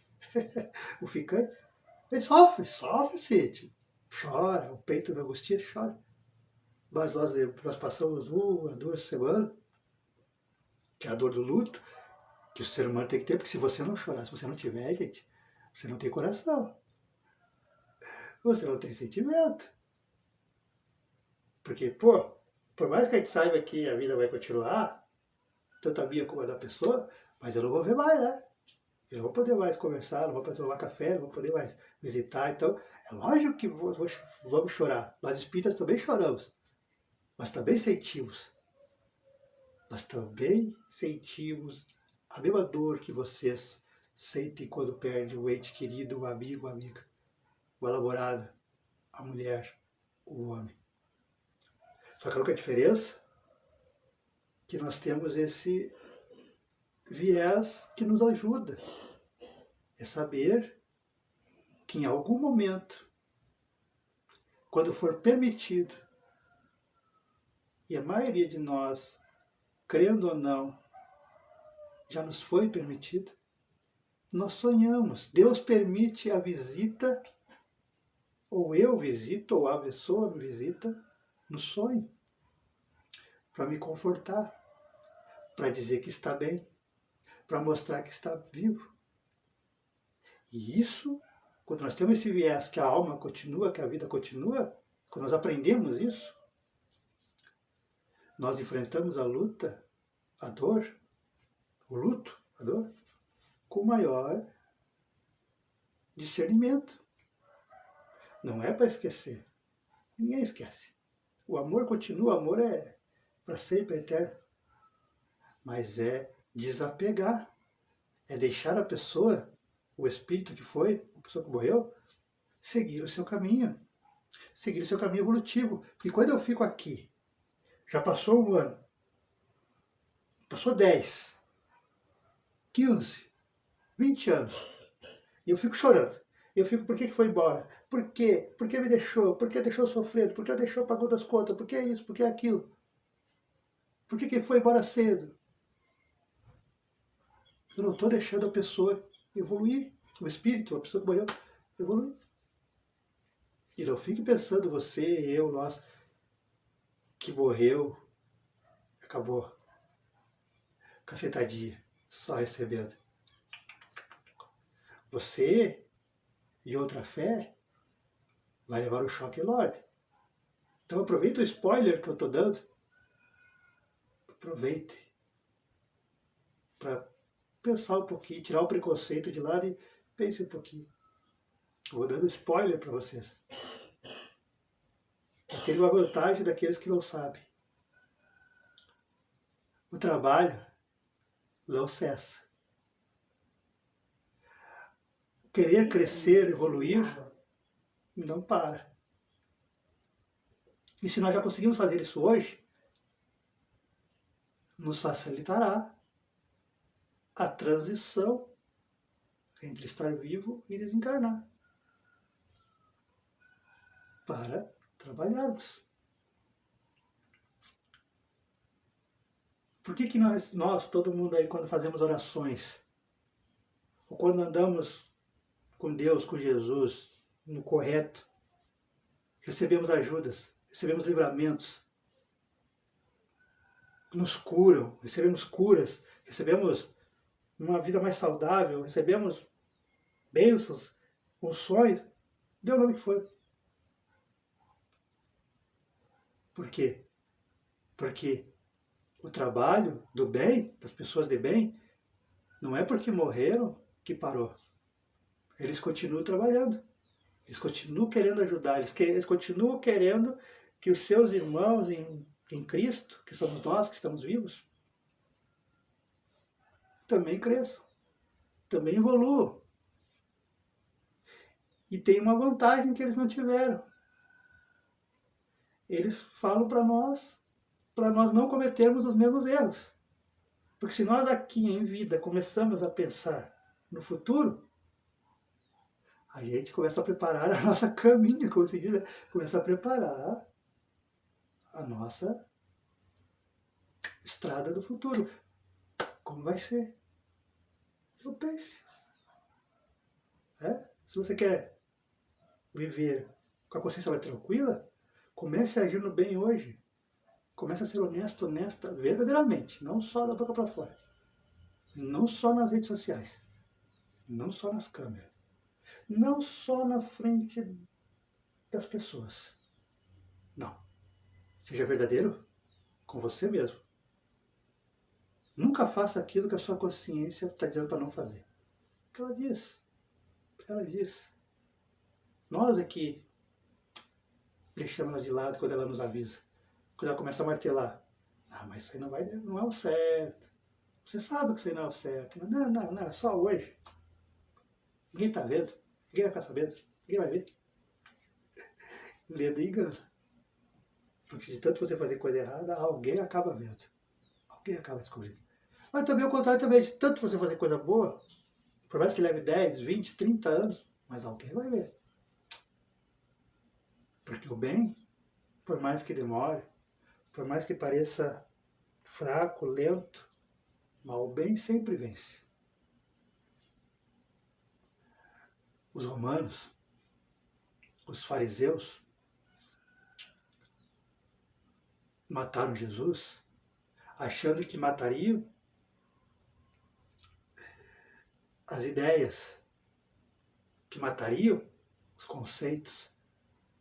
o ficante. Ele sofre, sim. Chora, o peito da angustia chora. Mas nós passamos 2 semanas, que é a dor do luto, que o ser humano tem que ter, porque se você não chorar, se você não tiver, gente, você não tem coração. Você não tem sentimento. Porque, pô, por mais que a gente saiba que a vida vai continuar, tanto a minha como a da pessoa, mas eu não vou ver mais, né? Eu não vou poder mais conversar, não vou poder tomar café, não vou poder mais visitar. Então, é lógico que vamos chorar. Nós espíritas também choramos. Nós também sentimos. Nós também sentimos a mesma dor que vocês sentem quando perdem o ente querido, o amigo, a amiga, o namorado, a mulher, o homem. Só que qual que é a diferença? Que nós temos esse viés que nos ajuda. É saber que em algum momento, quando for permitido, e a maioria de nós, crendo ou não, já nos foi permitido, nós sonhamos. Deus permite a visita, ou eu visito, ou a pessoa me visita, no sonho, para me confortar, para dizer que está bem, para mostrar que está vivo. E isso, quando nós temos esse viés que a alma continua, que a vida continua, quando nós aprendemos isso, nós enfrentamos a luta, a dor, o luto, a dor, com maior discernimento. Não é para esquecer. Ninguém esquece. O amor continua, o amor é para sempre, é eterno. Mas é desapegar. É deixar a pessoa, o espírito que foi, a pessoa que morreu, seguir o seu caminho. Seguir o seu caminho evolutivo. Porque quando eu fico aqui, já passou um ano, passou 10, 15, 20 anos, e eu fico chorando. Eu fico, por que foi embora? Por quê? Por que me deixou? Por que deixou sofrendo? Por que deixou pagando as contas? Por que isso? Por que aquilo? Por que foi embora cedo? Eu não estou deixando a pessoa evoluir. O espírito, a pessoa que morreu, evoluir. E não fique pensando, você, eu, nós, que morreu, acabou. Cacetadinha, só recebendo. Você, de outra fé, vai levar um choque enorme. Então aproveita o spoiler que eu estou dando. Aproveite para pensar um pouquinho, tirar o preconceito de lado e pense um pouquinho. Vou dando spoiler para vocês. Para ter uma vantagem daqueles que não sabem. O trabalho não cessa. Querer crescer, evoluir, não para. E se nós já conseguimos fazer isso hoje, nos facilitará a transição entre estar vivo e desencarnar, para trabalharmos. Por que nós, todo mundo aí, quando fazemos orações, ou quando andamos com Deus, com Jesus, no correto, recebemos ajudas, recebemos livramentos, nos curam, recebemos curas, recebemos uma vida mais saudável, recebemos bênçãos, unções, dê o nome que for. Por quê? Porque o trabalho do bem, das pessoas de bem, não é porque morreram que parou. Eles continuam trabalhando. Eles continuam querendo ajudar. Eles continuam querendo que os seus irmãos em Cristo, que somos nós que estamos vivos, também cresçam. Também evoluam. E tem uma vantagem que eles não tiveram. Eles falam para nós não cometermos os mesmos erros. Porque se nós aqui em vida começamos a pensar no futuro, a gente começa a preparar a nossa caminha, como se diz, né? Começa a preparar a nossa estrada do futuro. Como vai ser? Então pense. Se você quer viver com a consciência mais tranquila, comece a agir no bem hoje. Comece a ser honesto, honesta, verdadeiramente. Não só da boca para fora. Não só nas redes sociais. Não só nas câmeras. Não só na frente das pessoas. Não. Seja verdadeiro com você mesmo. Nunca faça aquilo que a sua consciência está dizendo para não fazer. Porque ela diz. Ela diz. Nós aqui deixamos ela de lado quando ela nos avisa. já começa a martelar. Ah, mas isso aí não é o certo. Você sabe que isso aí não é o certo. Não, é só hoje. Ninguém tá vendo. Ninguém vai ficar sabendo. Ninguém vai ver. Lenda e engano. Porque de tanto você fazer coisa errada, alguém acaba vendo. Alguém acaba descobrindo. Mas também o contrário também, de tanto você fazer coisa boa, por mais que leve 10, 20, 30 anos, mas alguém vai ver. Porque o bem, por mais que demore, por mais que pareça fraco, lento, mas o bem sempre vence. Os romanos, os fariseus, mataram Jesus, achando que matariam as ideias, que matariam os conceitos,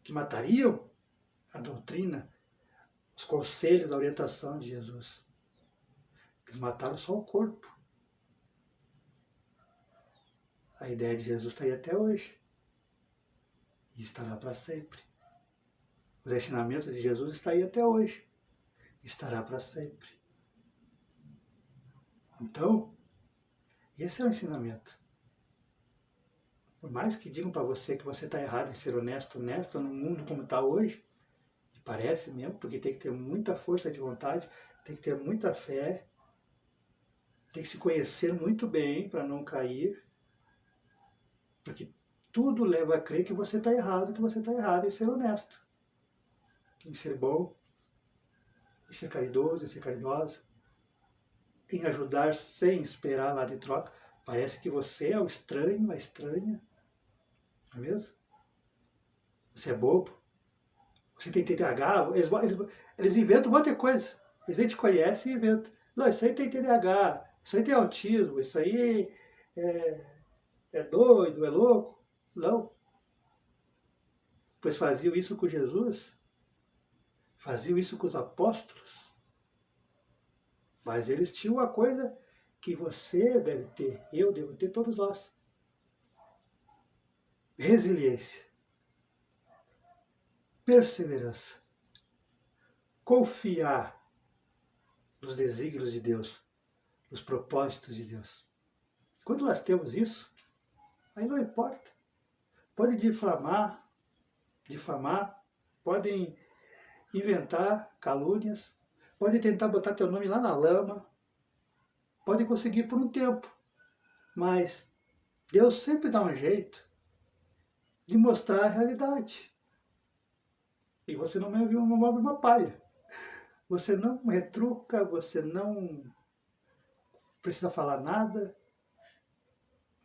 que matariam a doutrina, os conselhos, a orientação de Jesus. Eles mataram só o corpo. A ideia de Jesus está aí até hoje. E estará para sempre. Os ensinamentos de Jesus estão aí até hoje. E estará para sempre. Então, esse é o ensinamento. Por mais que digam para você que você está errado em ser honesto no mundo como está hoje, e parece mesmo, porque tem que ter muita força de vontade, tem que ter muita fé, tem que se conhecer muito bem para não cair, porque tudo leva a crer que você está errado em ser honesto, em ser bom, em ser caridoso, em ser caridosa, em ajudar sem esperar nada em troca. Parece que você é o estranho, a estranha, não é mesmo? Você é bobo, você tem TDAH, eles inventam um monte de coisa. Eles nem te conhecem e inventam. Não, isso aí tem TDAH, isso aí tem autismo, isso aí é doido, é louco. Não. Pois faziam isso com Jesus, faziam isso com os apóstolos, mas eles tinham uma coisa que você deve ter, eu devo ter, todos nós. Resiliência, perseverança, confiar nos desígnios de Deus, nos propósitos de Deus. Quando nós temos isso, aí não importa. Pode difamar, podem inventar calúnias, podem tentar botar teu nome lá na lama, podem conseguir por um tempo, mas Deus sempre dá um jeito de mostrar a realidade. E você não move uma palha. Você não retruca, você não precisa falar nada,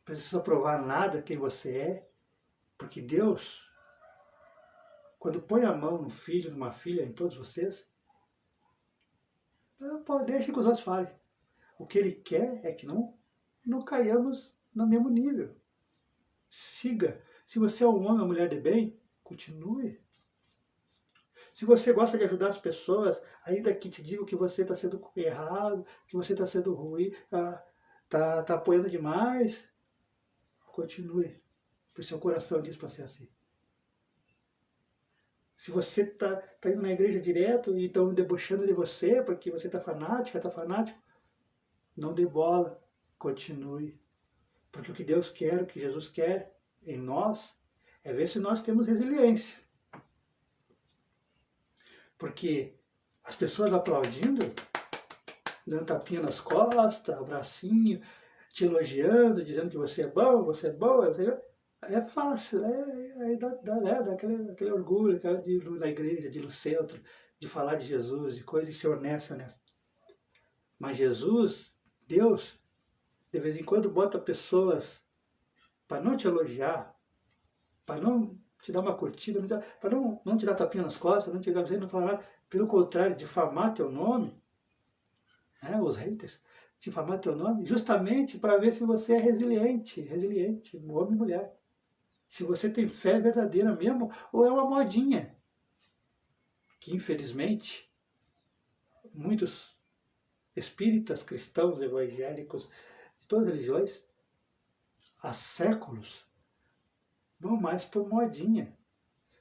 precisa provar nada quem você é, porque Deus, quando põe a mão no filho, numa filha, em todos vocês, deixa que os outros falem. O que Ele quer é que não caiamos no mesmo nível. Siga. Se você é um homem ou mulher de bem, continue. Se você gosta de ajudar as pessoas, ainda que te digam que você está sendo errado, que você está sendo ruim, está apoiando demais, continue. Porque seu coração diz para ser assim. Se você está indo na igreja direto e estão debochando de você porque você está fanática, está fanático, não dê bola, continue. Porque o que Deus quer, o que Jesus quer em nós, é ver se nós temos resiliência. Porque as pessoas aplaudindo, dando tapinha nas costas, abracinho, te elogiando, dizendo que você é bom, é fácil, dá aquele orgulho de ir na igreja, de ir no centro, de falar de Jesus, de coisa, e ser honesto. Mas Jesus, Deus, de vez em quando bota pessoas para não te elogiar, para não te dar uma curtida, para não te dar tapinha nas costas, não falar nada, pelo contrário, difamar teu nome, os haters, difamar teu nome, justamente para ver se você é resiliente, homem e mulher. Se você tem fé verdadeira mesmo, ou é uma modinha, que infelizmente muitos espíritas, cristãos, evangélicos, de todas as religiões, há séculos, vão mais por modinha,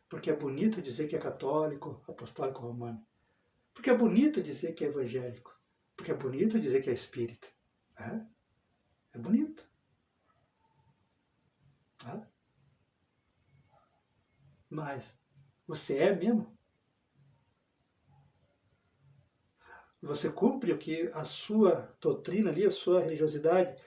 porque é bonito dizer que é católico, apostólico romano. Porque é bonito dizer que é evangélico. Porque é bonito dizer que é espírita. Né? É bonito. Tá? Mas você é mesmo? Você cumpre o que a sua doutrina ali, a sua religiosidade,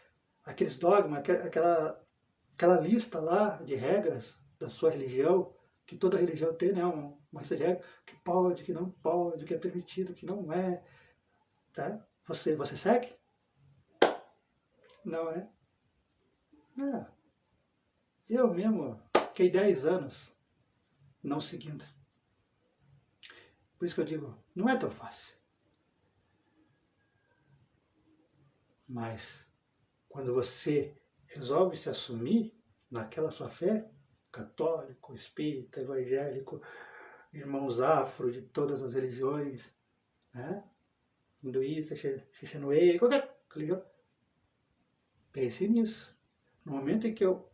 aqueles dogmas, aquela lista lá de regras da sua religião, que toda religião tem, né? Uma lista de regras, que pode, que não pode, que é permitido, que não é. Tá? Você segue? Não é? É. Eu mesmo fiquei 10 anos não seguindo. Por isso que eu digo, não é tão fácil. Mas quando você resolve se assumir naquela sua fé, católico, espírita, evangélico, irmãos afro de todas as religiões, né? Hinduísta, xixenoe, qualquer religião, pense nisso. No momento em que eu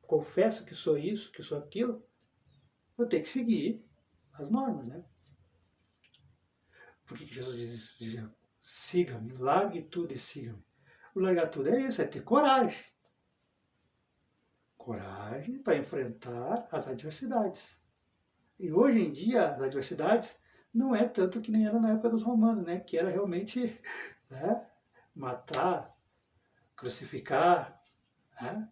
confesso que sou isso, que sou aquilo, eu tenho que seguir as normas, né? Por que Jesus dizia, siga-me, largue tudo e siga-me? O largar tudo é isso, é ter coragem. Coragem para enfrentar as adversidades. E hoje em dia, as adversidades não é tanto que nem era na época dos romanos, né? Que era realmente, né, matar, crucificar, né,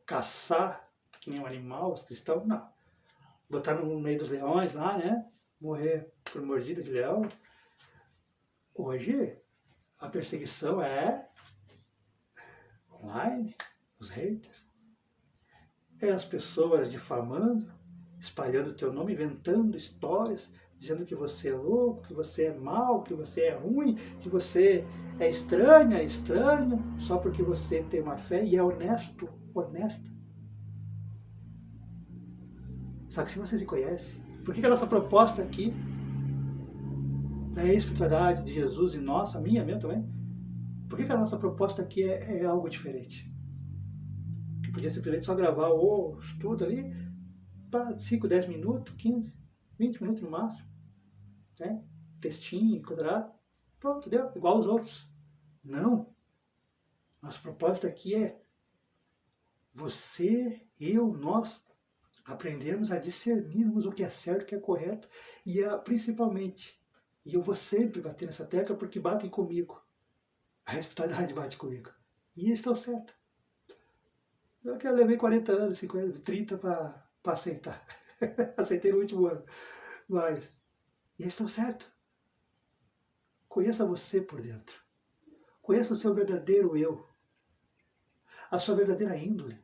caçar, que nem um animal, os cristãos, não. Botar no meio dos leões lá, né? Morrer por mordida de leão. Hoje, a perseguição é online, os haters, é as pessoas difamando, espalhando o teu nome, inventando histórias, dizendo que você é louco, que você é mau, que você é ruim, que você é estranho, só porque você tem uma fé e é honesto, honesta. Só que se você se conhece, por que a nossa proposta aqui da espiritualidade de Jesus e nossa, a minha mesmo também, por que a nossa proposta aqui é algo diferente? Que podia simplesmente só gravar o estudo ali, 5, 10 minutos, 15, 20 minutos no máximo, né? Textinho, quadrado, pronto, deu, igual aos outros. Não. Nosso propósito aqui é você, eu, nós aprendermos a discernirmos o que é certo, o que é correto e principalmente, e eu vou sempre bater nessa tecla porque batem comigo, a espiritualidade bate comigo, e eles estão certos. Eu que levei 40 anos, 50, 30 para aceitar. Aceitei no último ano. Mas eles estão certos. Conheça você por dentro. Conheça o seu verdadeiro eu. A sua verdadeira índole.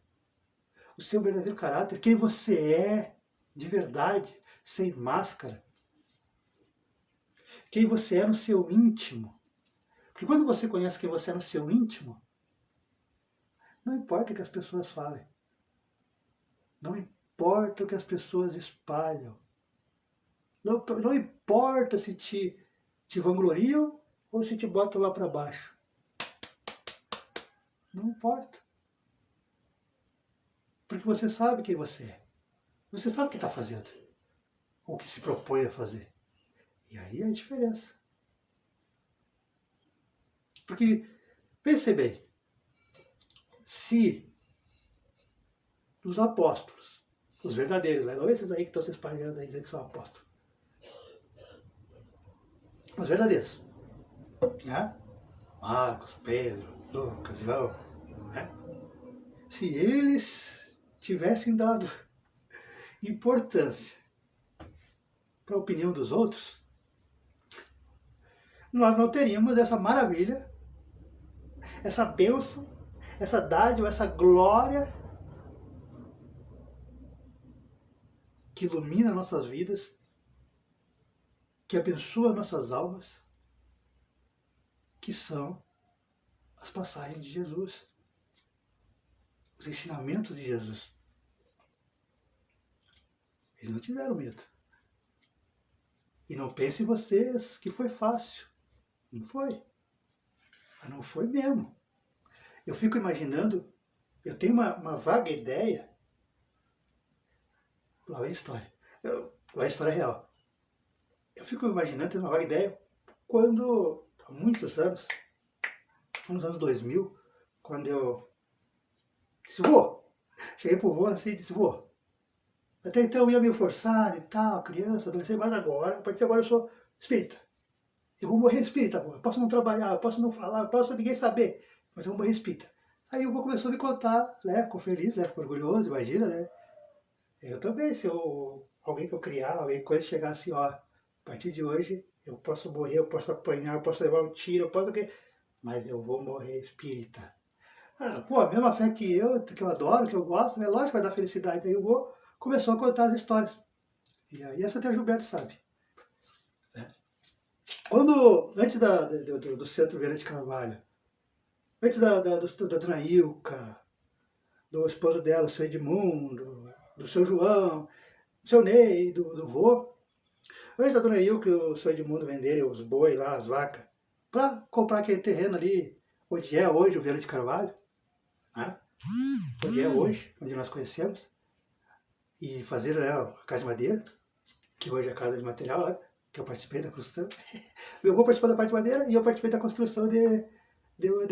O seu verdadeiro caráter. Quem você é de verdade, sem máscara. Quem você é no seu íntimo. Porque quando você conhece quem você é no seu íntimo, não importa o que as pessoas falem. Não importa o que as pessoas espalham. Não importa se te vangloriam ou se te botam lá para baixo. Não importa. Porque você sabe quem você é. Você sabe o que está fazendo. Ou o que se propõe a fazer. E aí é a diferença. Porque, pense bem, se os apóstolos, os verdadeiros, não esses aí que estão se espalhando aí dizendo que são apóstolos, os verdadeiros, né? Marcos, Pedro, Lucas, João, né? Se eles tivessem dado importância para a opinião dos outros, nós não teríamos essa maravilha, essa bênção, essa dádiva, essa glória que ilumina nossas vidas, que abençoa nossas almas, que são as passagens de Jesus, os ensinamentos de Jesus. Eles não tiveram medo. E não pensem vocês que foi fácil. Não foi. Mas não foi mesmo. Eu fico imaginando, eu tenho uma vaga ideia. Lá vem a história. Lá é a história real. eu fico imaginando, tendo uma vaga ideia, quando, há muitos anos, nos anos 2000, quando eu disse, vô, cheguei pro vô assim e disse, vô, até então eu ia meio forçado e tal, criança, adolescente, mas agora, a partir de agora eu sou espírita. Eu vou morrer espírita, vô. Eu posso não trabalhar, eu posso não falar, eu posso ninguém saber, mas eu vou morrer espírita. Aí o vô começou a me contar, né, ficou feliz, né, ficou orgulhoso, imagina, né. Eu também, se eu, alguém que eu criar, alguém coisa chegar assim, ó, a partir de hoje eu posso morrer, eu posso apanhar, eu posso levar um tiro, eu posso o quê? Mas eu vou morrer espírita. Ah, pô, a mesma fé que eu adoro, que eu gosto, né? Lógico que vai dar felicidade. Aí o vô começou a contar as histórias. E aí essa até o Gilberto sabe. Né? Quando, antes do Centro Vieira de Carvalho, antes da Dona Ilka, do esposo dela, o seu Edmundo, do seu João, do seu Ney, do vô, antes da Dona Ilka e o seu Edmundo venderem os boi lá, as vacas, para comprar aquele terreno ali, onde é hoje o Vieira de Carvalho, né? Onde é hoje, onde nós conhecemos, e fazer, né, a casa de madeira, que hoje é a casa de material, né, que eu participei da construção. Meu avô participou da parte de madeira e eu participei da construção de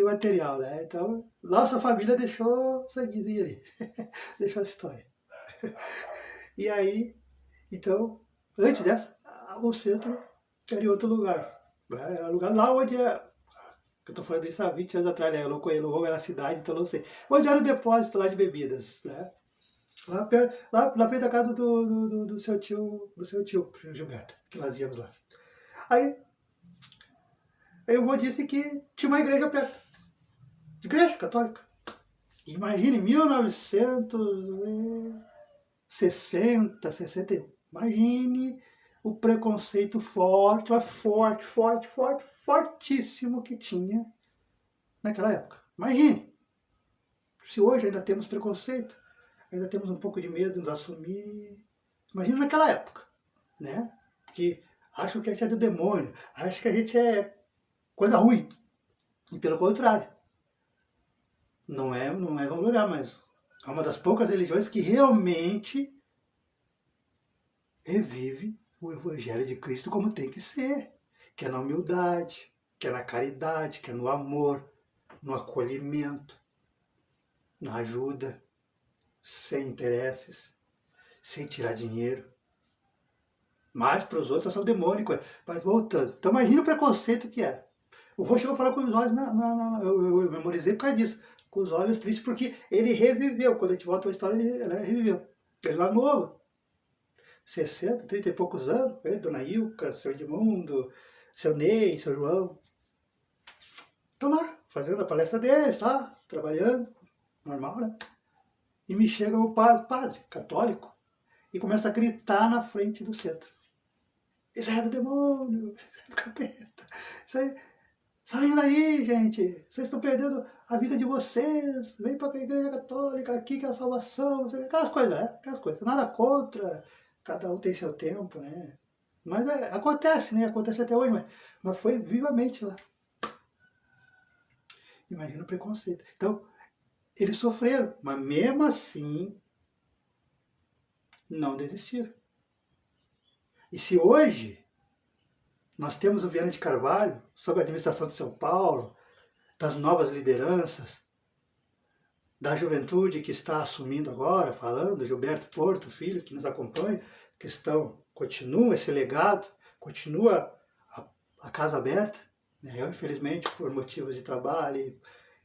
material, né? Então, nossa família deixou sanguinho ali, deixou a história. E aí, então, antes dessa, o centro era em outro lugar. Né? Era um lugar lá onde é. Eu estou falando isso há 20 anos atrás, né? Eu não conheço, não vou na cidade, então não sei. Onde era o depósito lá de bebidas, né? Lá, lá perto da casa do seu tio Gilberto, que nós íamos lá. Aí, aí o vô disse que tinha uma igreja perto. Igreja católica. Imagine, 1960, 61. Imagine o preconceito forte, mas fortíssimo que tinha naquela época. Imagine. Se hoje ainda temos preconceito, ainda temos um pouco de medo de nos assumir. Imagina naquela época, né? Que acham que a gente é do demônio, acham que a gente é coisa ruim. E pelo contrário, não é vangloriar, mas é uma das poucas religiões que realmente revive o Evangelho de Cristo como tem que ser, que é na humildade, que é na caridade, que é no amor, no acolhimento, na ajuda, sem interesses, sem tirar dinheiro. Mas para os outros é só demônico. Mas voltando, então imagina o preconceito que era. O vô chegou a falar com os olhos, não, eu memorizei por causa disso, com os olhos tristes, porque ele reviveu. Quando a gente volta a história, ele reviveu. Ele lá novo, 60, 30 e poucos anos, ele, Dona Ilka, seu Edmundo, seu Ney, seu João. Estão lá, fazendo a palestra deles, tá? Trabalhando, normal, né? E me chega o padre católico e começa a gritar na frente do centro. Isso é do demônio, isso é do capeta, isso aí. Saiam daí, gente. Vocês estão perdendo a vida de vocês. Vem para a igreja católica aqui que é a salvação. Aquelas coisas, né? Aquelas coisas. Nada contra. Cada um tem seu tempo, né? Mas acontece, né? Acontece até hoje, mas foi vivamente lá. Imagina o preconceito. Então, eles sofreram, mas mesmo assim, não desistiram. E se hoje nós temos o Viana de Carvalho, sob a administração de São Paulo, das novas lideranças, da juventude que está assumindo agora, falando, Gilberto Porto, filho, que nos acompanha, continua esse legado, continua a casa aberta, né? Eu, infelizmente, por motivos de trabalho,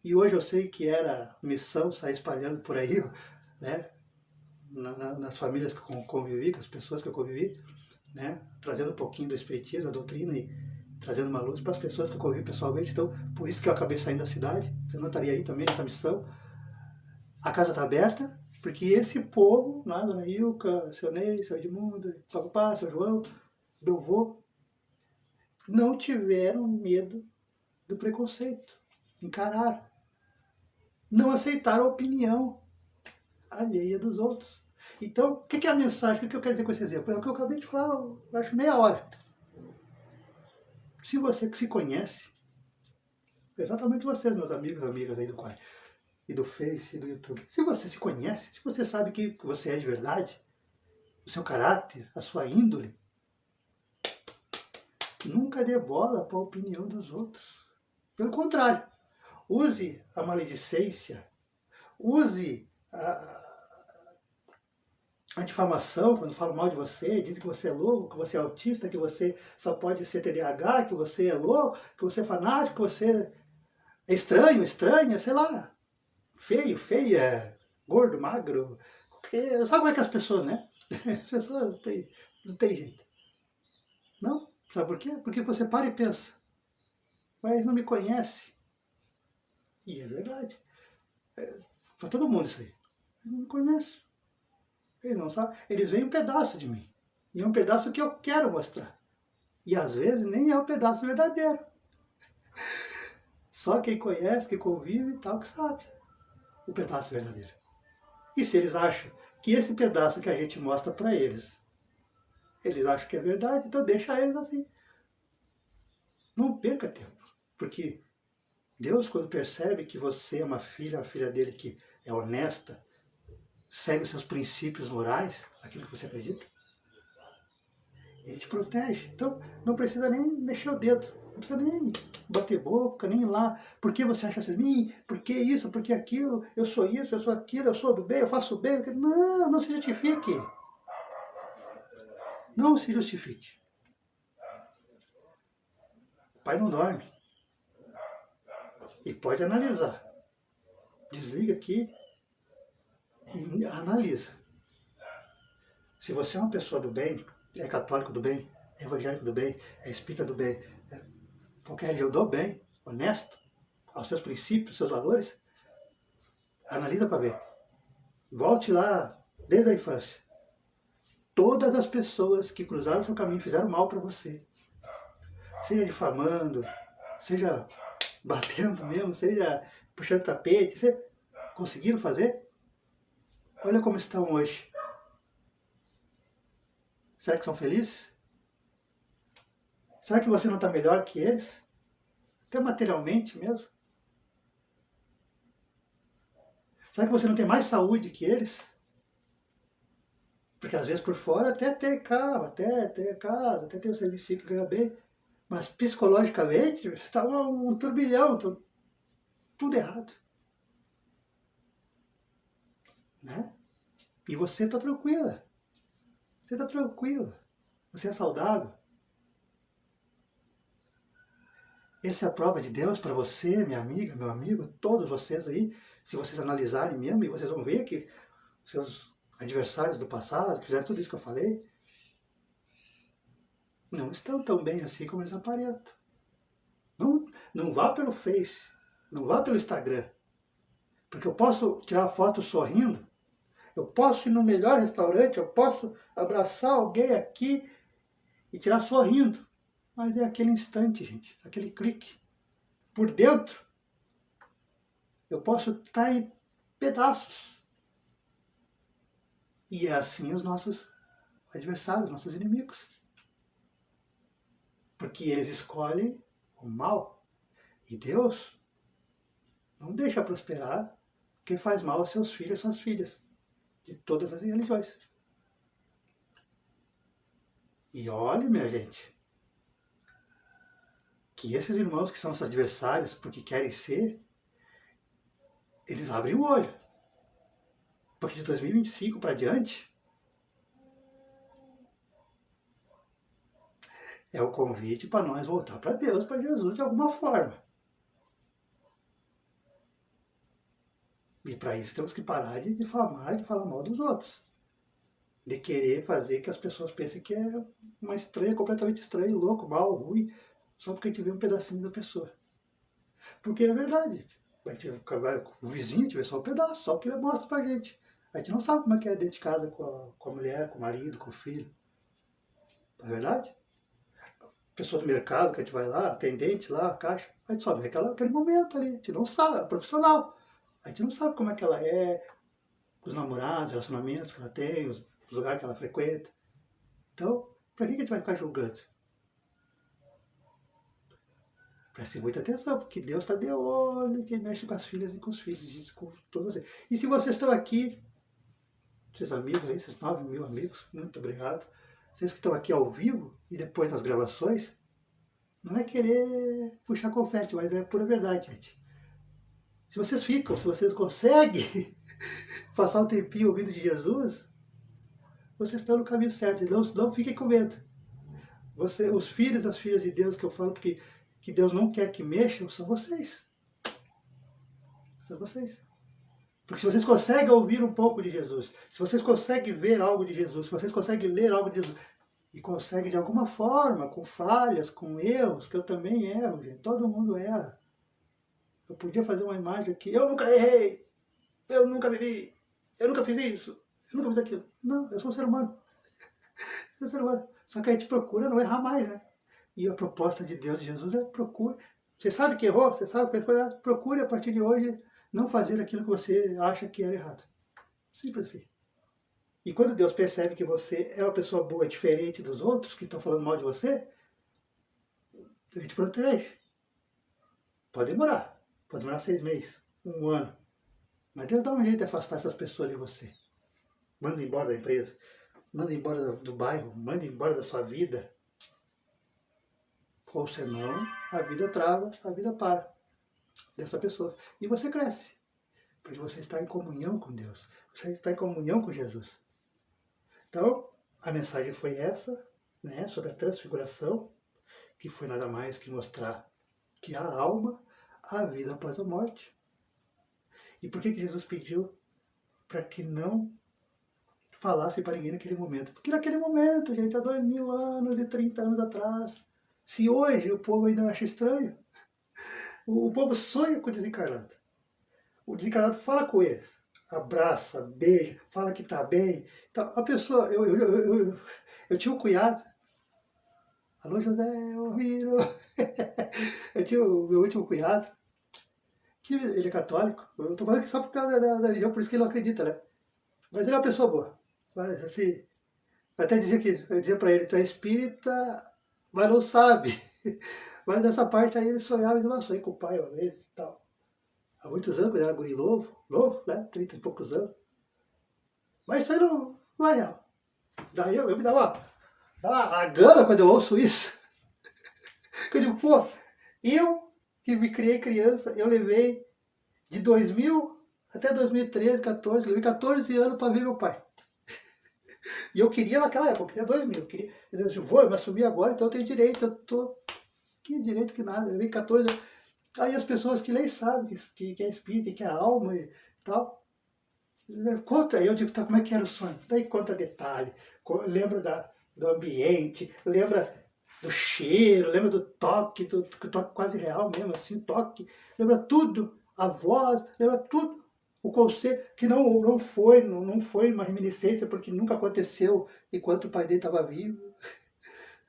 e hoje eu sei que era missão sair espalhando por aí, né? Nas famílias que eu convivi, com as pessoas que eu convivi, né? Trazendo um pouquinho do espiritismo, da doutrina e trazendo uma luz para as pessoas que eu convivi pessoalmente. Então, por isso que eu acabei saindo da cidade, você não estaria aí também nessa missão. A casa está aberta, porque esse povo, né, Dona Ilka, seu Ney, seu Edmundo, papá, seu João, meu avô, não tiveram medo do preconceito, encararam. Não aceitaram a opinião alheia dos outros. Então, o que é a mensagem? O que eu quero dizer com esse exemplo? É o que eu acabei de falar, eu acho meia hora. Se você que se conhece, exatamente vocês, meus amigos e amigas aí do quadro, e do Face, e do YouTube. Se você se conhece, se você sabe que você é de verdade, o seu caráter, a sua índole, Nunca dê bola para a opinião dos outros. Pelo contrário, use a maledicência, use a difamação, quando falam mal de você, dizem que você é louco, que você é autista, que você só pode ser TDAH, que você é louco, que você é fanático, que você é estranho, estranha, sei lá, feio, feia, gordo, magro. Porque, sabe como é que as pessoas, né? As pessoas não tem jeito. Não? Sabe por quê? Porque você para e pensa, mas não me conhece. E é verdade. Para todo mundo isso aí. Ele não me conhece. Ele não sabe. Eles veem um pedaço de mim. E é um pedaço que eu quero mostrar. E às vezes nem é um pedaço verdadeiro. Só quem conhece, que convive e tal, que sabe o pedaço verdadeiro. E se eles acham que esse pedaço que a gente mostra para eles, eles acham que é verdade, então deixa eles assim. Não perca tempo. Porque Deus, quando percebe que você é uma filha dele que é honesta, segue os seus princípios morais, aquilo que você acredita, ele te protege. Então, não precisa nem mexer o dedo, não precisa nem bater boca, nem ir lá. Por que você acha assim? Por que isso? Por que aquilo? Eu sou isso, eu sou aquilo, eu sou do bem, eu faço o bem. Não, não se justifique. Não se justifique. O pai não dorme. E pode analisar. Desliga aqui e analisa. Se você é uma pessoa do bem, é católico do bem, é evangélico do bem, é espírita do bem, é qualquer religião do bem, honesto, aos seus princípios, seus valores, analisa para ver. Volte lá desde a infância. Todas as pessoas que cruzaram o seu caminho fizeram mal para você. Seja difamando, seja batendo mesmo, seja puxando tapete, seja... conseguiram fazer? Olha como estão hoje. Será que são felizes? Será que você não está melhor que eles? Até materialmente mesmo? Será que você não tem mais saúde que eles? Porque às vezes por fora até tem carro, até tem casa, até tem um serviço que ganha bem. Mas psicologicamente está um turbilhão, tudo errado. Né? E você está tranquila. Você está tranquila. Você é saudável. Essa é a prova de Deus para você, minha amiga, meu amigo, todos vocês aí. Se vocês analisarem mesmo, e vocês vão ver que seus adversários do passado, que fizeram tudo isso que eu falei, não estão tão bem assim como eles aparentam. Não vá pelo Face, não vá pelo Instagram. Porque eu posso tirar foto sorrindo, eu posso ir no melhor restaurante, eu posso abraçar alguém aqui e tirar sorrindo. Mas é aquele instante, gente, aquele clique. Por dentro, eu posso estar em pedaços. E é assim os nossos adversários, nossos inimigos. Porque eles escolhem o mal. E Deus não deixa prosperar quem faz mal aos seus filhos e suas filhas. De todas as religiões. E olhe, minha gente, que esses irmãos que são os adversários, porque querem ser, eles abrem o olho. Porque de 2025 para diante, é o convite para nós voltar para Deus, para Jesus de alguma forma. E para isso temos que parar de difamar, de falar mal dos outros. De querer fazer que as pessoas pensem que é uma estranha, completamente estranho, louco, mal, ruim, só porque a gente vê um pedacinho da pessoa. Porque é verdade. O vizinho tiver só um pedaço, só o que ele mostra pra gente. A gente não sabe como é que é dentro de casa com a mulher, com o marido, com o filho. Não é verdade? Pessoa do mercado que a gente vai lá, atendente lá, caixa, a gente só vê aquele momento ali. A gente não sabe, é profissional. A gente não sabe como é que ela é, os namorados, os relacionamentos que ela tem, os lugares que ela frequenta. Então, pra que a gente vai ficar julgando? Preste muita atenção, porque Deus está de olho quem mexe com as filhas e com os filhos, com todos vocês. E se vocês estão aqui, esses amigos aí, esses 9 mil amigos, muito obrigado. Vocês que estão aqui ao vivo e depois nas gravações, Não é querer puxar confete, mas é pura verdade, gente. Se vocês ficam, se vocês conseguem passar um tempinho ouvindo de Jesus, vocês estão no caminho certo. Não fiquem com medo. Os filhos e as filhas de Deus que eu falo que Deus não quer que mexam, são vocês. São vocês. Porque se vocês conseguem ouvir um pouco de Jesus, se vocês conseguem ver algo de Jesus, se vocês conseguem ler algo de Jesus, e conseguem de alguma forma, com falhas, com erros, que eu também erro, gente, todo mundo erra. Eu podia fazer uma imagem aqui, eu nunca errei, eu nunca bebi, eu nunca fiz isso, eu nunca fiz aquilo. Não, eu sou um ser humano. Eu sou um ser humano. Só que a gente procura não errar mais, né? E a proposta de Deus, de Jesus, é procure. Você sabe que errou, você sabe que foi, procure a partir de hoje não fazer aquilo que você acha que era errado. Simples assim. E quando Deus percebe que você é uma pessoa boa, diferente dos outros que estão falando mal de você, Ele te protege. Pode demorar 6 meses, um ano. Mas Deus dá um jeito de afastar essas pessoas de você. Manda embora da empresa, manda embora do bairro, manda embora da sua vida. Ou senão, a vida trava, a vida para dessa pessoa. E você cresce. Porque você está em comunhão com Deus. Você está em comunhão com Jesus. Então, a mensagem foi essa, né, sobre a transfiguração, que foi nada mais que mostrar que a alma, a vida após a morte. E por que Jesus pediu para que não falasse para ninguém naquele momento? Porque naquele momento, gente, há 2000 anos e 30 anos atrás, se hoje o povo ainda acha estranho, o povo sonha com o desencarnado. O desencarnado fala com eles, abraça, beija, fala que está bem. Então, a pessoa, eu tinha um cunhado, alô José, ouviram? Eu tinha o meu último cunhado, que ele é católico. Eu estou falando que só por causa da religião, por isso que ele não acredita, né? Mas ele é uma pessoa boa. Mas assim, até dizer que eu dizia para ele, tu é espírita, mas não sabe. Mas nessa parte aí ele sonhava e dizia, sonhei com o pai uma vez e tal. Há muitos anos, quando ele era guri novo, né? 30 e poucos anos. Mas isso aí não é real. Daí eu me dá uma gana quando eu ouço isso. Eu digo, pô, eu que me criei criança, eu levei de 2000 até 2013, 14, levei 14 anos para ver meu pai. E eu queria naquela época, eu queria 2000. Eu disse, eu me assumir agora, então eu tenho direito, eu tô... Que direito que nada, eu levei 14 anos. Aí as pessoas que nem sabem que é espírito, que é alma e tal, conta, aí eu digo, tá, como é que era o sonho? Daí conta detalhe, lembra do ambiente, lembra do cheiro, lembra do toque, do toque quase real mesmo, assim, toque, lembra tudo, a voz, lembra tudo. O conceito, que não foi uma reminiscência, porque nunca aconteceu enquanto o pai dele estava vivo.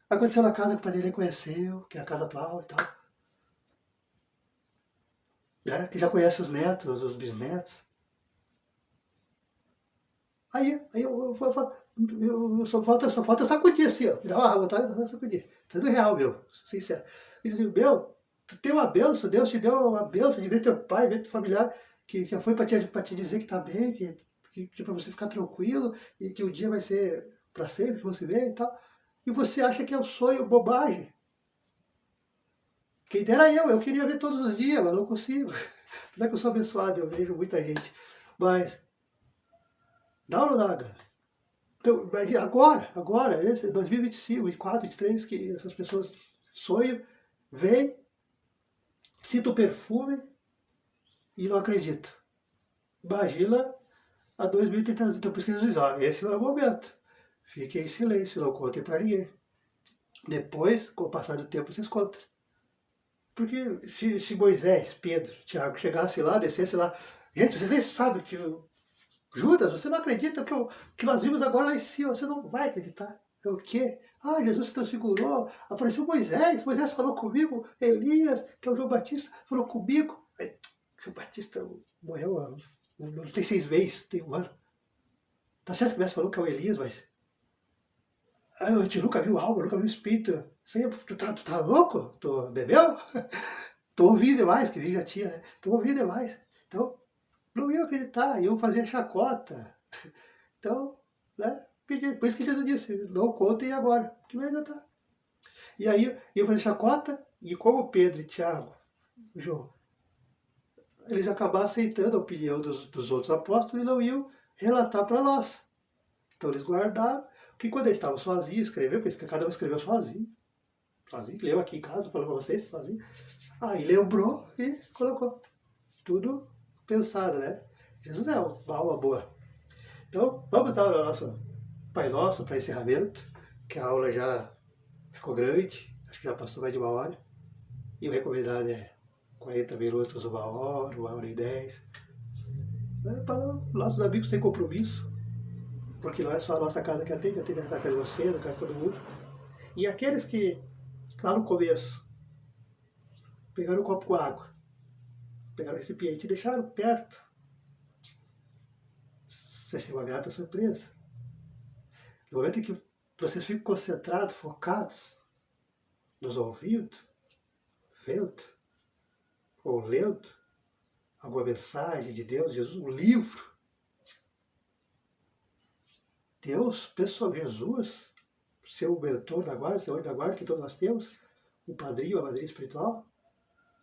Aconteceu na casa que o pai dele conheceu, que é a casa atual e tal. Que já conhece os netos, os bisnetos. Aí eu só falta sacudir assim, ó. Dá uma vontade de sacudir. Tudo real, meu. Sincero. E diz, meu, tu tem uma benção, Deus te deu uma benção de ver teu pai, ver teu familiar, que já foi para te dizer que tá bem, que para você ficar tranquilo, e que o dia vai ser para sempre, que você vê e tal. E você acha que é um sonho, bobagem. Quem dera eu queria ver todos os dias, mas não consigo. Como é que eu sou abençoado? Eu vejo muita gente. Mas, dá ou não dá, cara? Então, mas agora, esse 2025, 24, 23, que essas pessoas sonham, veem, sintam o perfume e não acreditam. Imagina a 2030 anos. Então, por isso que Jesus diz, esse não é o momento. Fiquem em silêncio, não contem para ninguém. Depois, com o passar do tempo, vocês contam. Porque se Moisés, Pedro, Tiago chegasse lá, descesse lá, gente, vocês nem sabem que Judas, você não acredita que nós vimos agora lá em cima, você não vai acreditar. É o quê? Ah, Jesus se transfigurou, apareceu Moisés falou comigo, Elias, que é o João Batista, falou comigo. Aí, João Batista morreu, não tem 6 meses, tem 1 ano. Tá certo que o mestre falou que é o Elias, mas... A gente nunca viu algo, nunca viu espírito. Tu tá louco? Tu bebeu? Tô ouvindo demais, que já tinha, né? Tô ouvindo demais. Então, não ia acreditar, iam fazer chacota. Então, né? Por isso que Jesus disse, não contem agora, que não vai adiantar. E aí eu fazer chacota, e como Pedro e Tiago, João, eles acabaram aceitando a opinião dos outros apóstolos e não iam relatar para nós. Então eles guardaram, que quando eles estavam sozinhos, escreveu, porque cada um escreveu sozinho, leu aqui em casa, falou para vocês, sozinho. Aí lembrou e colocou. Tudo pensado, né? Jesus é uma alma boa. Então, vamos dar o nosso Pai Nosso para encerramento, que a aula já ficou grande, acho que já passou mais de 1 hora. E o recomendado é 40 minutos, 1 hora, 1 hora e 10. Para nossos amigos têm compromisso, porque não é só a nossa casa que atende a casa de vocês, a casa de todo mundo. E aqueles que, lá no começo, pegaram um copo com água, pegaram o recipiente e deixaram perto, vai ser uma grata surpresa. No momento em que vocês ficam concentrados, focados, nos ouvindo, vendo, ou lendo alguma mensagem de Deus, Jesus, um livro, Deus, pessoal, Jesus, seu mentor da guarda, seu anjo da guarda que todos nós temos, o padrinho, a madrinha espiritual,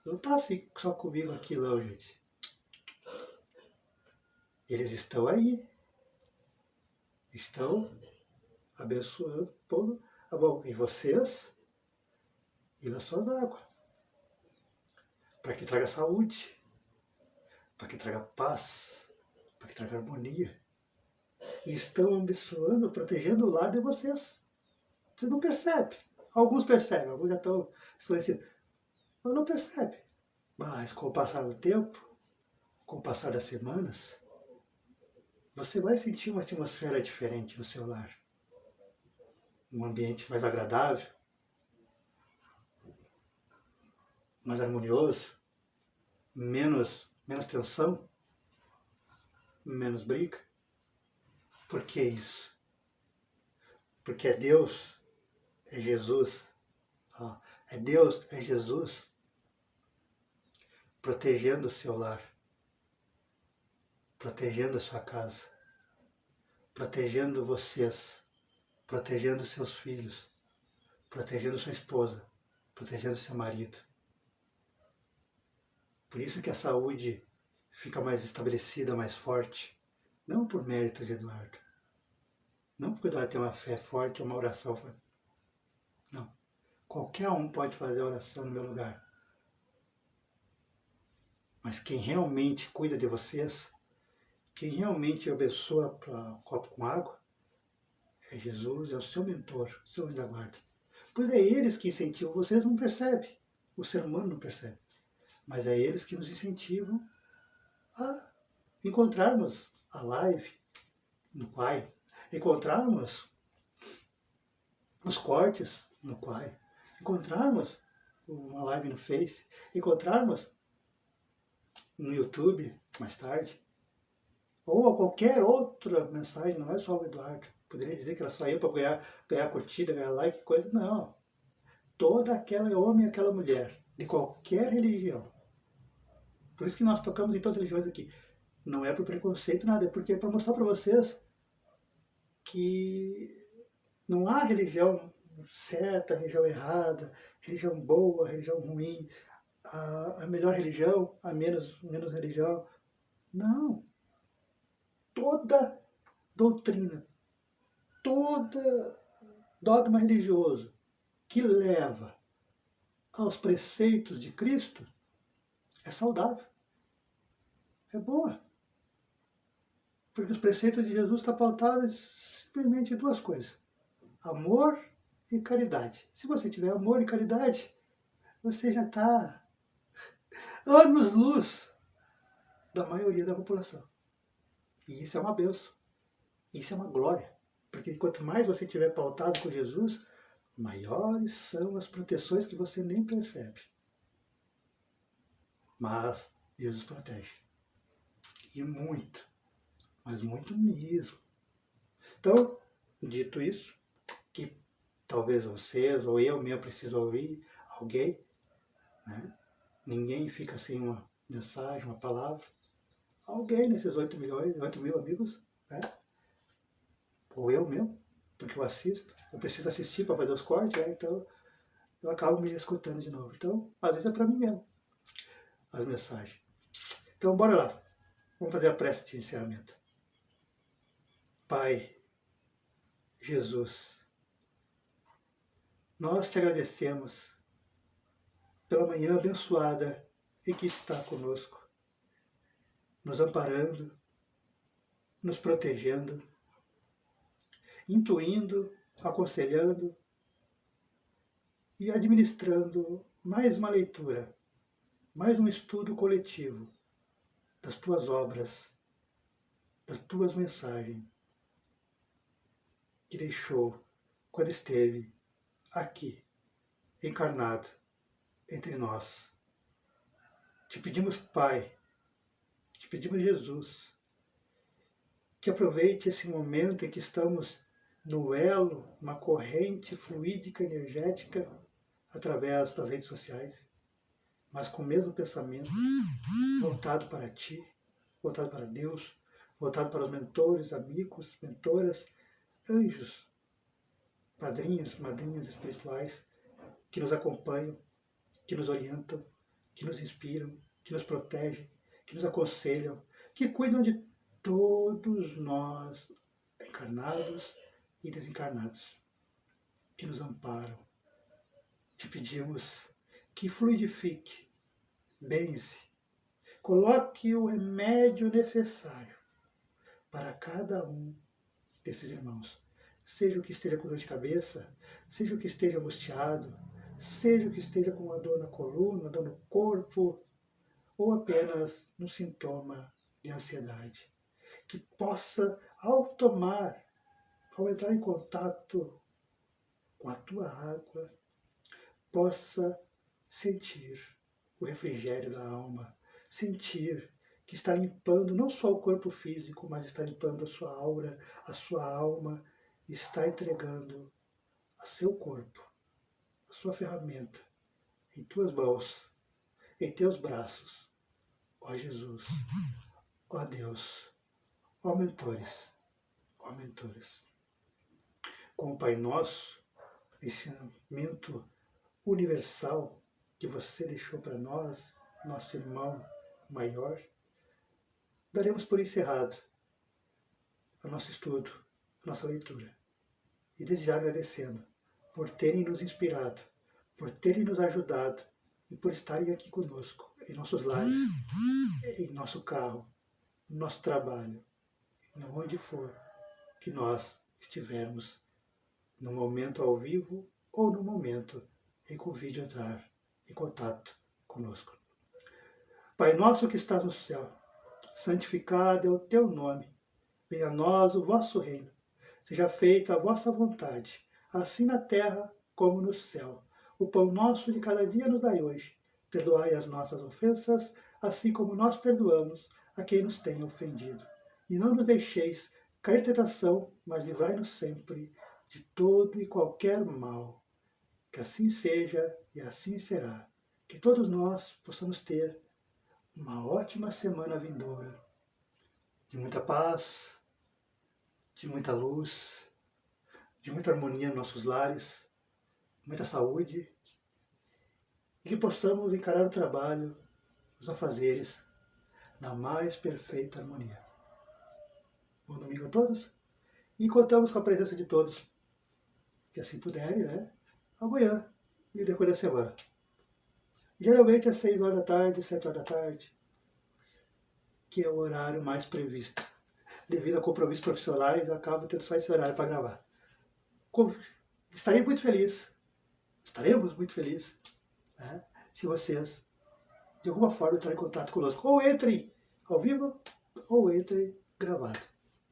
não está assim só comigo aqui não, gente. Eles estão aí, estão abençoando todo a mão em vocês e nas suas águas, para que traga saúde, para que traga paz, para que traga harmonia. E estão abençoando, protegendo o lar de vocês. Você não percebe. Alguns percebem, alguns já estão esclarecidos. Mas não percebe. Mas com o passar do tempo, com o passar das semanas, você vai sentir uma atmosfera diferente no seu lar. Um ambiente mais agradável, mais harmonioso, menos tensão, menos briga. Por que isso? Porque é Deus, é Jesus, é Deus, é Jesus protegendo o seu lar, protegendo a sua casa, protegendo vocês, protegendo seus filhos, protegendo sua esposa, protegendo seu marido. Por isso que a saúde fica mais estabelecida, mais forte, não por mérito de Eduardo, não porque o Eduardo tem uma fé forte ou uma oração forte. Não. Qualquer um pode fazer oração no meu lugar. Mas quem realmente cuida de vocês, quem realmente abençoa para um copo com água, é Jesus, é o seu mentor, o seu anjo da guarda. Pois é eles que incentivam, vocês não percebem, o ser humano não percebe, mas é eles que nos incentivam a encontrarmos a live no Quai, encontrarmos os cortes no Quai, encontrarmos uma live no Face, encontrarmos no YouTube mais tarde, ou a qualquer outra mensagem, não é só o Eduardo. Poderia dizer que era só eu para ganhar curtida, ganhar like, coisa. Não. Toda aquela homem e aquela mulher, de qualquer religião. Por isso que nós tocamos em todas as religiões aqui. Não é por preconceito, nada, é porque é para mostrar para vocês que não há religião certa, religião errada, religião boa, religião ruim, a melhor religião, a menos religião. Não. Toda doutrina, toda dogma religioso que leva aos preceitos de Cristo é saudável, é boa. Porque os preceitos de Jesus estão pautados simplesmente em 2 coisas: amor e caridade. Se você tiver amor e caridade, você já está anos-luz da maioria da população. E isso é uma bênção. Isso é uma glória. Porque quanto mais você estiver pautado com Jesus, maiores são as proteções que você nem percebe. Mas Jesus protege. E muito. Mas muito mesmo. Então, dito isso, que talvez vocês ou eu mesmo preciso ouvir alguém, né? Ninguém fica sem uma mensagem, uma palavra. Alguém nesses 8 mil amigos, né? Ou eu mesmo, porque eu assisto. Eu preciso assistir para fazer os cortes, né? Então eu acabo me escutando de novo. Então, às vezes é para mim mesmo as mensagens. Então, bora lá. Vamos fazer a prece de encerramento. Pai, Jesus, nós te agradecemos pela manhã abençoada em que está conosco, nos amparando, nos protegendo, intuindo, aconselhando e administrando mais uma leitura, mais um estudo coletivo das tuas obras, das tuas mensagens que deixou quando esteve aqui, encarnado entre nós. Te pedimos, Pai, te pedimos, Jesus, que aproveite esse momento em que estamos no elo, uma corrente fluídica, energética, através das redes sociais, mas com o mesmo pensamento, voltado para Ti, voltado para Deus, voltado para os mentores, amigos, mentoras, anjos, padrinhos, madrinhas espirituais, que nos acompanham, que nos orientam, que nos inspiram, que nos protegem, que nos aconselham, que cuidam de todos nós, encarnados e desencarnados, que nos amparam. Te pedimos que fluidifique, benze, coloque o remédio necessário para cada um desses irmãos. Seja o que esteja com dor de cabeça, seja o que esteja angustiado, seja o que esteja com uma dor na coluna, dor no corpo, ou apenas um sintoma de ansiedade. Que possa, ao entrar em contato com a tua água, possa sentir o refrigério da alma, sentir que está limpando não só o corpo físico, mas está limpando a sua aura, a sua alma, e está entregando a seu corpo, a sua ferramenta, em tuas mãos, em teus braços, ó Jesus, ó Deus, ó mentores, ó mentores. Com o Pai Nosso, ensinamento universal que você deixou para nós, nosso irmão maior, daremos por encerrado o nosso estudo, a nossa leitura. E desde já agradecendo por terem nos inspirado, por terem nos ajudado e por estarem aqui conosco, em nossos lares, em nosso carro, no nosso trabalho, onde for que nós estivermos, no momento ao vivo ou no momento em que o vídeo entrar em contato conosco. Pai nosso que estás no céu, santificado é o teu nome. Venha a nós o vosso reino. Seja feita a vossa vontade, assim na terra como no céu. O pão nosso de cada dia nos dai hoje. Perdoai as nossas ofensas, assim como nós perdoamos a quem nos tem ofendido. E não nos deixeis cair em tentação, mas livrai-nos sempre de todo e qualquer mal. Que assim seja e assim será. Que todos nós possamos ter uma ótima semana vindoura, de muita paz, de muita luz, de muita harmonia nos nossos lares, muita saúde, e que possamos encarar o trabalho, os afazeres, na mais perfeita harmonia. Bom domingo a todos, e contamos com a presença de todos, que assim puderem, né? Amanhã e o decorrer da semana. Geralmente às 6 horas da tarde, 7 horas da tarde, que é o horário mais previsto. Devido a compromissos profissionais, eu acabo tendo só esse horário para gravar. Estarei muito feliz, estaremos muito felizes, né, se vocês, de alguma forma, entrarem em contato conosco. Ou entre ao vivo, ou entre gravado.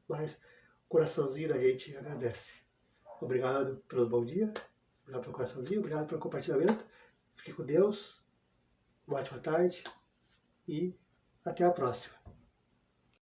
Mas o coraçãozinho da gente agradece. Obrigado pelo bom dia, obrigado pelo coraçãozinho, obrigado pelo compartilhamento. Fique com Deus, uma ótima tarde e até a próxima.